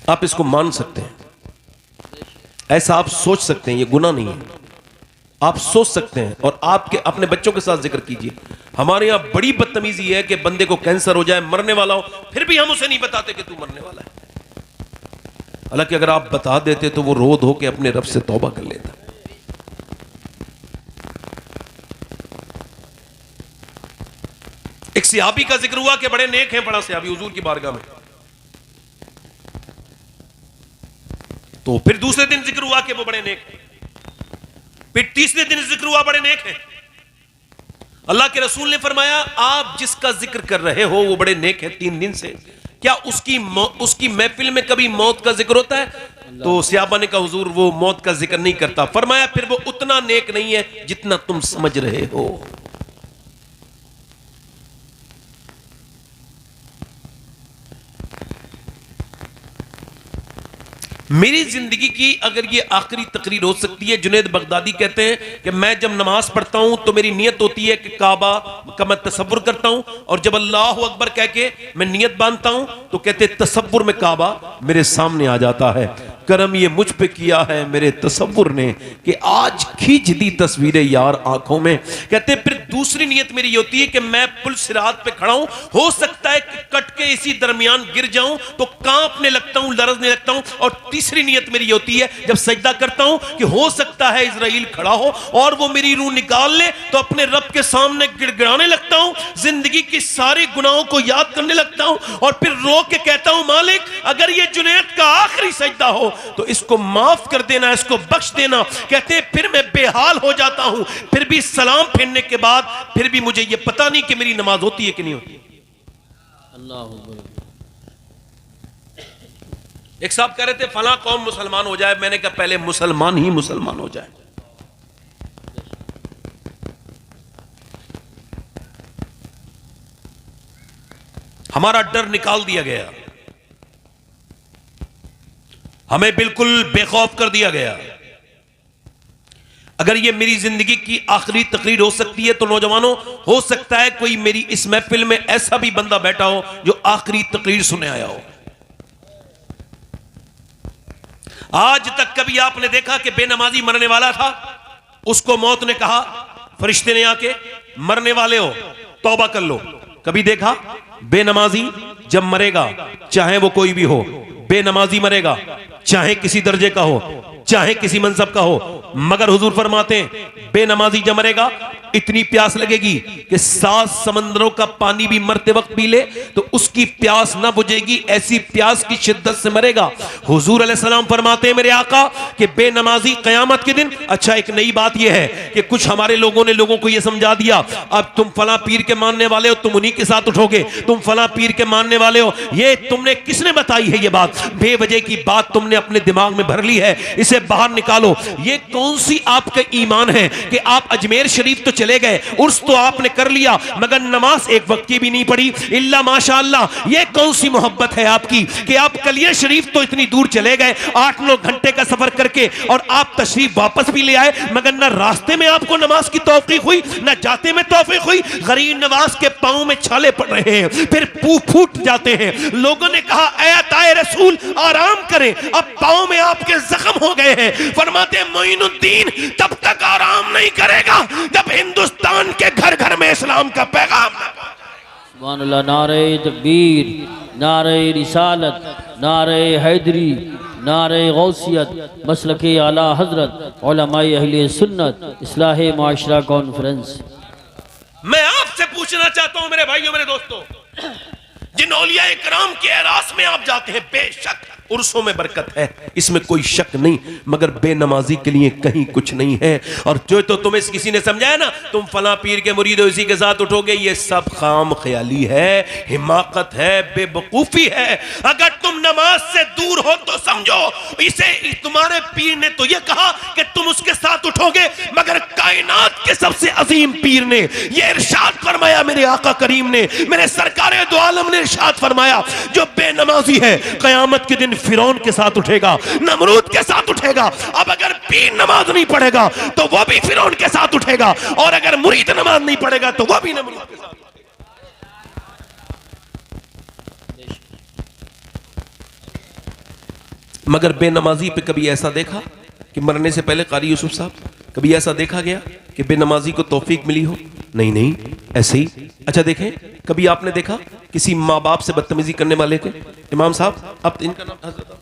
A: आप इसको मान सकते हैं, ऐसा आप सोच सकते हैं, ये गुनाह नहीं है। आप सोच सकते हैं, और आपके अपने बच्चों के साथ जिक्र कीजिए। हमारे यहां बड़ी बदतमीजी है कि बंदे को कैंसर हो जाए, मरने वाला हो, फिर भी हम उसे नहीं बताते कि तू मरने वाला है। हालांकि अगर आप बता देते तो वो रो धो के अपने रब से तौबा कर लेता। एक सहाबी का जिक्र हुआ कि बड़े नेक हैं, बड़ा सहाबी हुजूर की बारगाह में। तो फिर दूसरे दिन जिक्र हुआ कि वो बड़े नेक हैं, फिर तीसरे दिन जिक्र हुआ बड़े नेक हैं। अल्लाह के रसूल ने फरमाया आप जिसका जिक्र कर रहे हो वो बड़े नेक है 3 दिन से, क्या उसकी महफिल में कभी मौत का जिक्र होता है? तो सहाबा ने कहा हुजूर वो मौत का जिक्र नहीं करता। फरमाया फिर वो उतना नेक नहीं है जितना तुम समझ रहे हो। मेरी जिंदगी की अगर ये आखिरी तकरीर हो सकती है, जुनैद बगदादी कहते हैं कि मैं जब नमाज पढ़ता हूं तो मेरी नियत होती है कि काबा का मैं तसव्वुर करता हूं, और जब अल्लाह अकबर कह के मैं नियत बांधता हूं तो कहते तसव्वुर में काबा मेरे सामने आ जाता है। करम ये मुझ पे किया है मेरे तसव्वुर ने कि आज खींच दी तस्वीरें यार आंखों में। कहते फिर दूसरी नियत मेरी होती है कि मैं पुल सिरात पे खड़ा हूं, हो सकता है कि कट के इसी दरमियान गिर जाऊं तो कांपने लगता हूं, लरजने लगता हूं। और तीसरी नियत मेरी होती है जब सजदा करता हूं कि हो सकता है इजराइल खड़ा हो और वो मेरी रूह निकाल ले तो अपने रब के सामने गिड़गिड़ाने लगता हूं, जिंदगी की सारे गुनाहों को याद करने लगता हूं और फिर रो के कहता हूं मालिक अगर ये जुनैद का आखिरी सजदा हो तो इसको माफ कर देना, इसको बख्श देना। कहते हैं फिर मैं बेहाल हो जाता हूं, फिर भी सलाम फेरने के बाद फिर भी मुझे यह पता नहीं कि मेरी नमाज होती है कि नहीं होती।
B: अल्लाह।
A: एक साहब कह रहे थे फला कौम मुसलमान हो जाए, मैंने कहा पहले मुसलमान ही मुसलमान हो जाए। हमारा डर निकाल दिया गया, हमें बिल्कुल बेखौफ कर दिया गया। अगर ये मेरी जिंदगी की आखिरी तकरीर हो सकती है तो नौजवानों हो सकता है कोई मेरी इस महफिल में ऐसा भी बंदा बैठा हो जो आखिरी तकरीर सुने आया हो। आज तक कभी आपने देखा कि बेनमाजी मरने वाला था, उसको मौत ने कहा फरिश्ते ने आके मरने वाले हो तौबा कर लो? कभी देखा? बेनमाजी जब मरेगा चाहे वो कोई भी हो, बेनमाजी मरेगा चाहे किसी दर्जे का हो, चाहे किसी मनसब का हो, मगर हुजूर फरमाते हैं बेनमाजी जब मरेगा इतनी प्यास लगेगी कि 7 समंदरों का पानी भी मरते वक्त पी ले तो उसकी प्यास ना बुझेगी, ऐसी प्यास की शिद्दत से मरेगा। हुजूर अलैहिस्सलाम फरमाते हैं मेरे आका कि बेनमाजी क़यामत के दिन। अच्छा एक नई बात यह है कि कुछ हमारे लोगों ने लोगों को यह समझा दिया अब तुम फला पीर के मानने वाले हो तुम उन्हीं के साथ उठोगे, तुम फला पीर के मानने वाले हो। ये तुमने किसने बताई है? ये बात बेवजह की बात तुमने अपने दिमाग में भर ली है, इसे बाहर निकालो। ये कौन सी आपका ईमान है कि आप अजमेर शरीफ तो चले गए, उर्स तो आपने कर लिया मगर नमाज एक वक्त की भी नहीं पढ़ी इल्ला माशाअल्लाह। ये कौन सी मोहब्बत है आपकी कि आप कलिया शरीफ तो इतनी दूर चले गए 8-9 घंटे का सफर करके और आप तशरीफ वापस भी ले आए मगर ना रास्ते में आपको नमाज की तौफीक हुई ना जाते में तौफीक हुई। गरीब नवाज के पांव में छाले पड़ रहे हैं, फिर फूट जाते हैं। लोगों ने कहा ऐ अताए रसूल आराम करें, अब पांव में आपके जख्म हो गए हैं। फरमाते मोइनुद्दीन तब तक आराम नहीं करेगा जब हिंदुस्तान के घर घर में इस्लाम का पैगाम न पहुंचे।
B: सुभान अल्लाह। नारे तकबीर, नारे रिसालत, नारे हैदरी, नारे गौसियत, मसलके आला हजरत, उलमाए अहले सुन्नत, इस्लाह माशरा कॉन्फ्रेंस।
A: मैं आपसे पूछना चाहता हूं मेरे भाइयों मेरे दोस्तों, जिन औलिया इकराम के एरास में आप जाते हैं बेशक उर्सों में बरकत है, इसमें कोई शक नहीं, मगर बेनमाजी के लिए कहीं कुछ नहीं है। और जो तो तुम्हें किसी ने समझाया ना तुम फला पीर के मुरीद हो इसी के साथ उठोगे, ये सब खाम ख्याली है, हिमाकत है, बेवकूफी है। अगर तुम नमाज से दूर हो तो समझो इसे तुम्हारे पीर ने तो ये कहा कि तुम उसके साथ उठोगे, मगर कायनात के सबसे अजीम पीर ने ये इरशाद फरमाया, मेरे आका करीम ने, मेरे सरकारे दो आलम ने इरशाद फरमाया जो बेनमाजी है कयामत के दिन फिरौन के साथ उठेगा, नमरूद के साथ उठेगा। अब अगर पीर नमाज नहीं पढ़ेगा तो वो भी फिरौन के साथ उठेगा, और अगर मुरीद नमाज नहीं पढ़ेगा तो वो भी नमरूद के साथ। मगर बेनमाजी पे कभी ऐसा देखा कि मरने से पहले कारी यूसुफ साहब, कभी ऐसा देखा गया कि बेनमाजी को तौफीक मिली हो? नहीं नहीं, ऐसे ही। अच्छा देखें, कभी आपने देखा किसी माँ बाप से बदतमीजी करने वाले को? इमाम साहब अब इनका नाम हजरत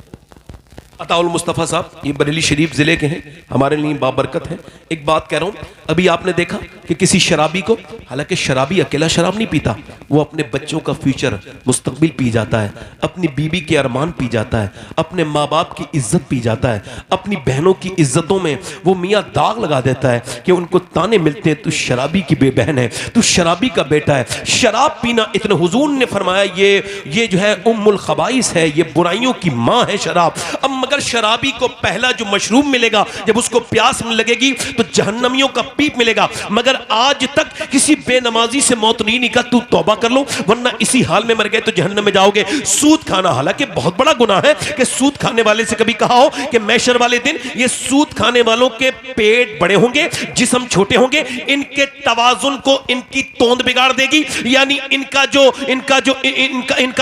A: अताउल मुस्तफ़ा साहब ये बरेली शरीफ ज़िले के हैं, हमारे लिए बाबरकत है। एक बात कह रहा हूँ, अभी आपने देखा कि किसी शराबी को, हालांकि शराबी अकेला शराब नहीं पीता, वो अपने बच्चों का फ्यूचर मुस्तकबिल पी जाता है, अपनी बीवी के अरमान पी जाता है, अपने माँ बाप की इज्जत पी जाता है, अपनी बहनों की इज्जतों में वो मियाँ दाग लगा देता है कि उनको ताने मिलते हैं, तू शराबी की बेबहन है, तू शराबी का बेटा है। शराब पीना, इतने हुजूर ने फरमाया ये जो है उम्मुल खबाइस है, ये बुराइयों की माँ है शराब। अब मगर शराबी को पहला जो मशरूब मिलेगा, जब उसको प्यास लगेगी तो जहन्नमियों का पीप मिलेगा। मगर आज तक किसी बेनमाजी से मौत नहीं निकला, तू तौबा कर लो वरना इसी हाल में मर गए तो जहन्नम में जाओगे। सूद खाना, हालांकि बहुत बड़ा गुनाह है कि सूद खाने वाले से कभी कहा हो कि मैशर वाले दिन ये सूद खाने वालों के पेट बड़े होंगे, जिस्म छोटे होंगे, इनके तवाजुन को इनकी तोंद बिगाड़ देगी, यानी इनका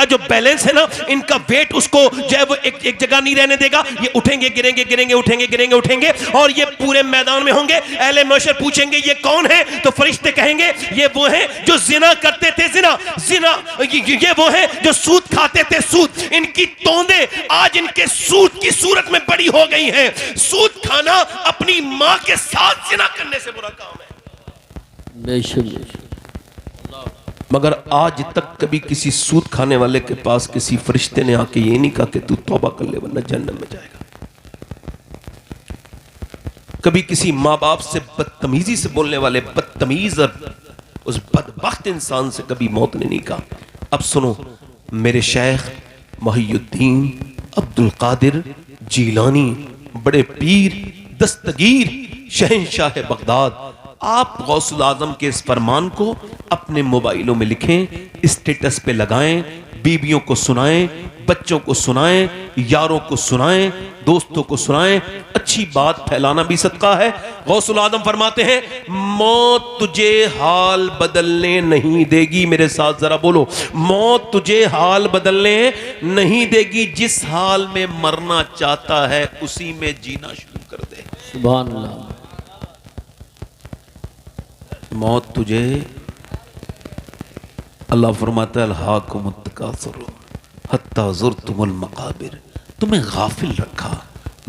A: जो बैलेंस है ना, इनका वेट उसको जो है वो एक जगह नहीं रहने देगा। ये उठेंगे गिरेंगे, गिरेंगे उठेंगे, गिरेंगे उठेंगे, और ये पूरे मैदान में होंगे। अहले महशर पूछेंगे ये कौन है, तो फरिश्ते कहेंगे ये वो हैं जो जिना करते थे, जिना ये वो हैं जो सूद खाते थे, सूद। इनकी तोंदे आज इनके सूद की सूरत में बड़ी हो गई हैं। सूद खाना अपनी मां के साथ जिना करने से बुरा काम है।
B: बेशक।
A: मगर आज तक कभी किसी सूद खाने वाले के पास किसी फरिश्ते ने आके ये नहीं कहा कि तू तौबा कर ले वरना जन्नत में जाएगा। कभी किसी माँ बाप से बदतमीजी से बोलने वाले बदतमीज और उस बदबख्त इंसान से कभी मौत ने नहीं कहा। अब सुनो, मेरे शेख मुहियुद्दीन अब्दुल कादिर जीलानी, बड़े पीर दस्तगीर शहंशाह बगदाद, आप गौसुल आजम के इस फरमान को अपने मोबाइलों में लिखें, स्टेटस पे लगाएं, बीबियों को सुनाएं, बच्चों को सुनाएं, यारों को सुनाएं, दोस्तों को सुनाएं। अच्छी बात फैलाना भी सदका है। गौसुल आजम फरमाते हैं, मौत तुझे हाल बदलने नहीं देगी। मेरे साथ जरा बोलो, मौत तुझे हाल बदलने नहीं देगी। जिस हाल में मरना चाहता है उसी में जीना शुरू कर दे।
B: सुभान अल्लाह।
A: मौत तुझे, अल्लाह फरमाता है अल्हाकुमुत तकासुर हत्ता ज़ुरतुमुल मकाबिर, तुम्हें गाफिल रखा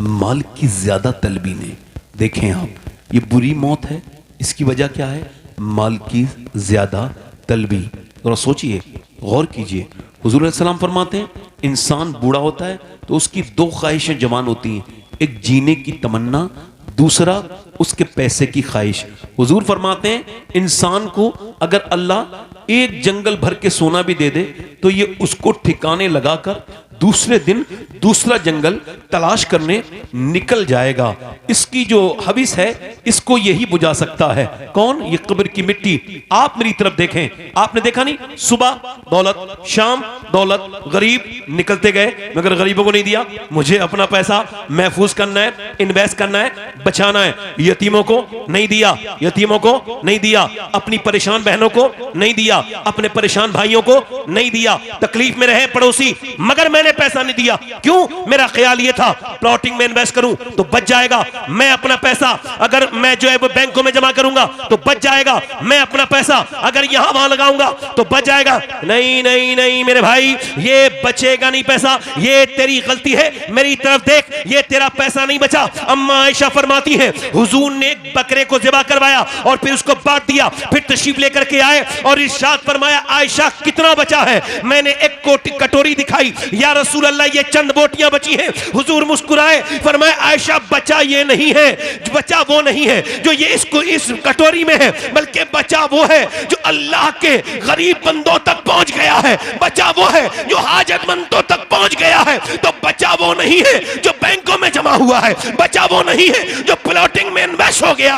A: माल की ज्यादा तलबी ने। देखें आप, ये बुरी मौत है, इसकी वजह क्या है? माल की ज्यादा तलबी। थोड़ा सोचिए, गौर कीजिए। हुजूर अलैहि सलाम फरमाते हैं, इंसान बूढ़ा होता है तो उसकी दो ख्वाहिशें जवान होती हैं, एक जीने की तमन्ना, दूसरा उसके पैसे की ख्वाहिश। हुजूर फरमाते हैं, इंसान को अगर अल्लाह एक जंगल भर के सोना भी दे दे तो ये उसको ठिकाने लगाकर दूसरे दिन दूसरा जंगल तलाश करने निकल जाएगा। इसकी जो हविस है इसको यही बुझा सकता है। कौन? ये कब्र की मिट्टी। आप मेरी तरफ देखें, आपने देखा नहीं, सुबह दौलत, शाम दौलत, गरीब निकलते गए मगर गरीबों को नहीं दिया। मुझे अपना पैसा महफूज करना है, इन्वेस्ट करना है, बचाना है। यतीमों को नहीं दिया, यतीमों को नहीं दिया, अपनी परेशान बहनों को नहीं दिया, अपने परेशान भाइयों को नहीं दिया, तकलीफ में रहे पड़ोसी मगर मैंने पैसा नहीं दिया। क्यों? मेरा ख्याल ये था प्लॉटिंग में इन्वेस्ट करूं तो बच जाएगा, मैं अपना पैसा अगर मैं जो है वो बैंकों में जमा करूंगा तो बच जाएगा, मैं अपना पैसा अगर यहां वहां लगाऊंगा तो बच जाएगा। नहीं नहीं नहीं मेरे भाई, ये बचेगा नहीं पैसा, ये तेरी गलती है। मेरी तरफ देख, ये तेरा पैसा नहीं बचा। अम्मा आयशा फरमाती है, हुजूर ने एक बकरे को ज़िबा करवाया और फिर उसको बांट दिया, फिर तशरीफ लेकर के आए और इरशाद फरमाया, आयशा कितना बचा है? मैंने एक कटोरी दिखाई, या रसूल अल्लाह ये चंद बोटियां बची हैं। हुजूर मुस्कुराए, फरमाया, आयशा बचा ये नहीं है, बचा वो नहीं है जो ये इसको इस कटोरी में है, बल्कि बचा वो है जो अल्लाह के गरीब बंदों तक पहुंच गया है, बचा वो है जो हाजतमंदों तक पहुंच गया है। तो बचा वो नहीं है जो बैंकों में जमा हुआ है, बचा वो नहीं है जो प्लॉटिंग में इन्वेस्ट हो गया।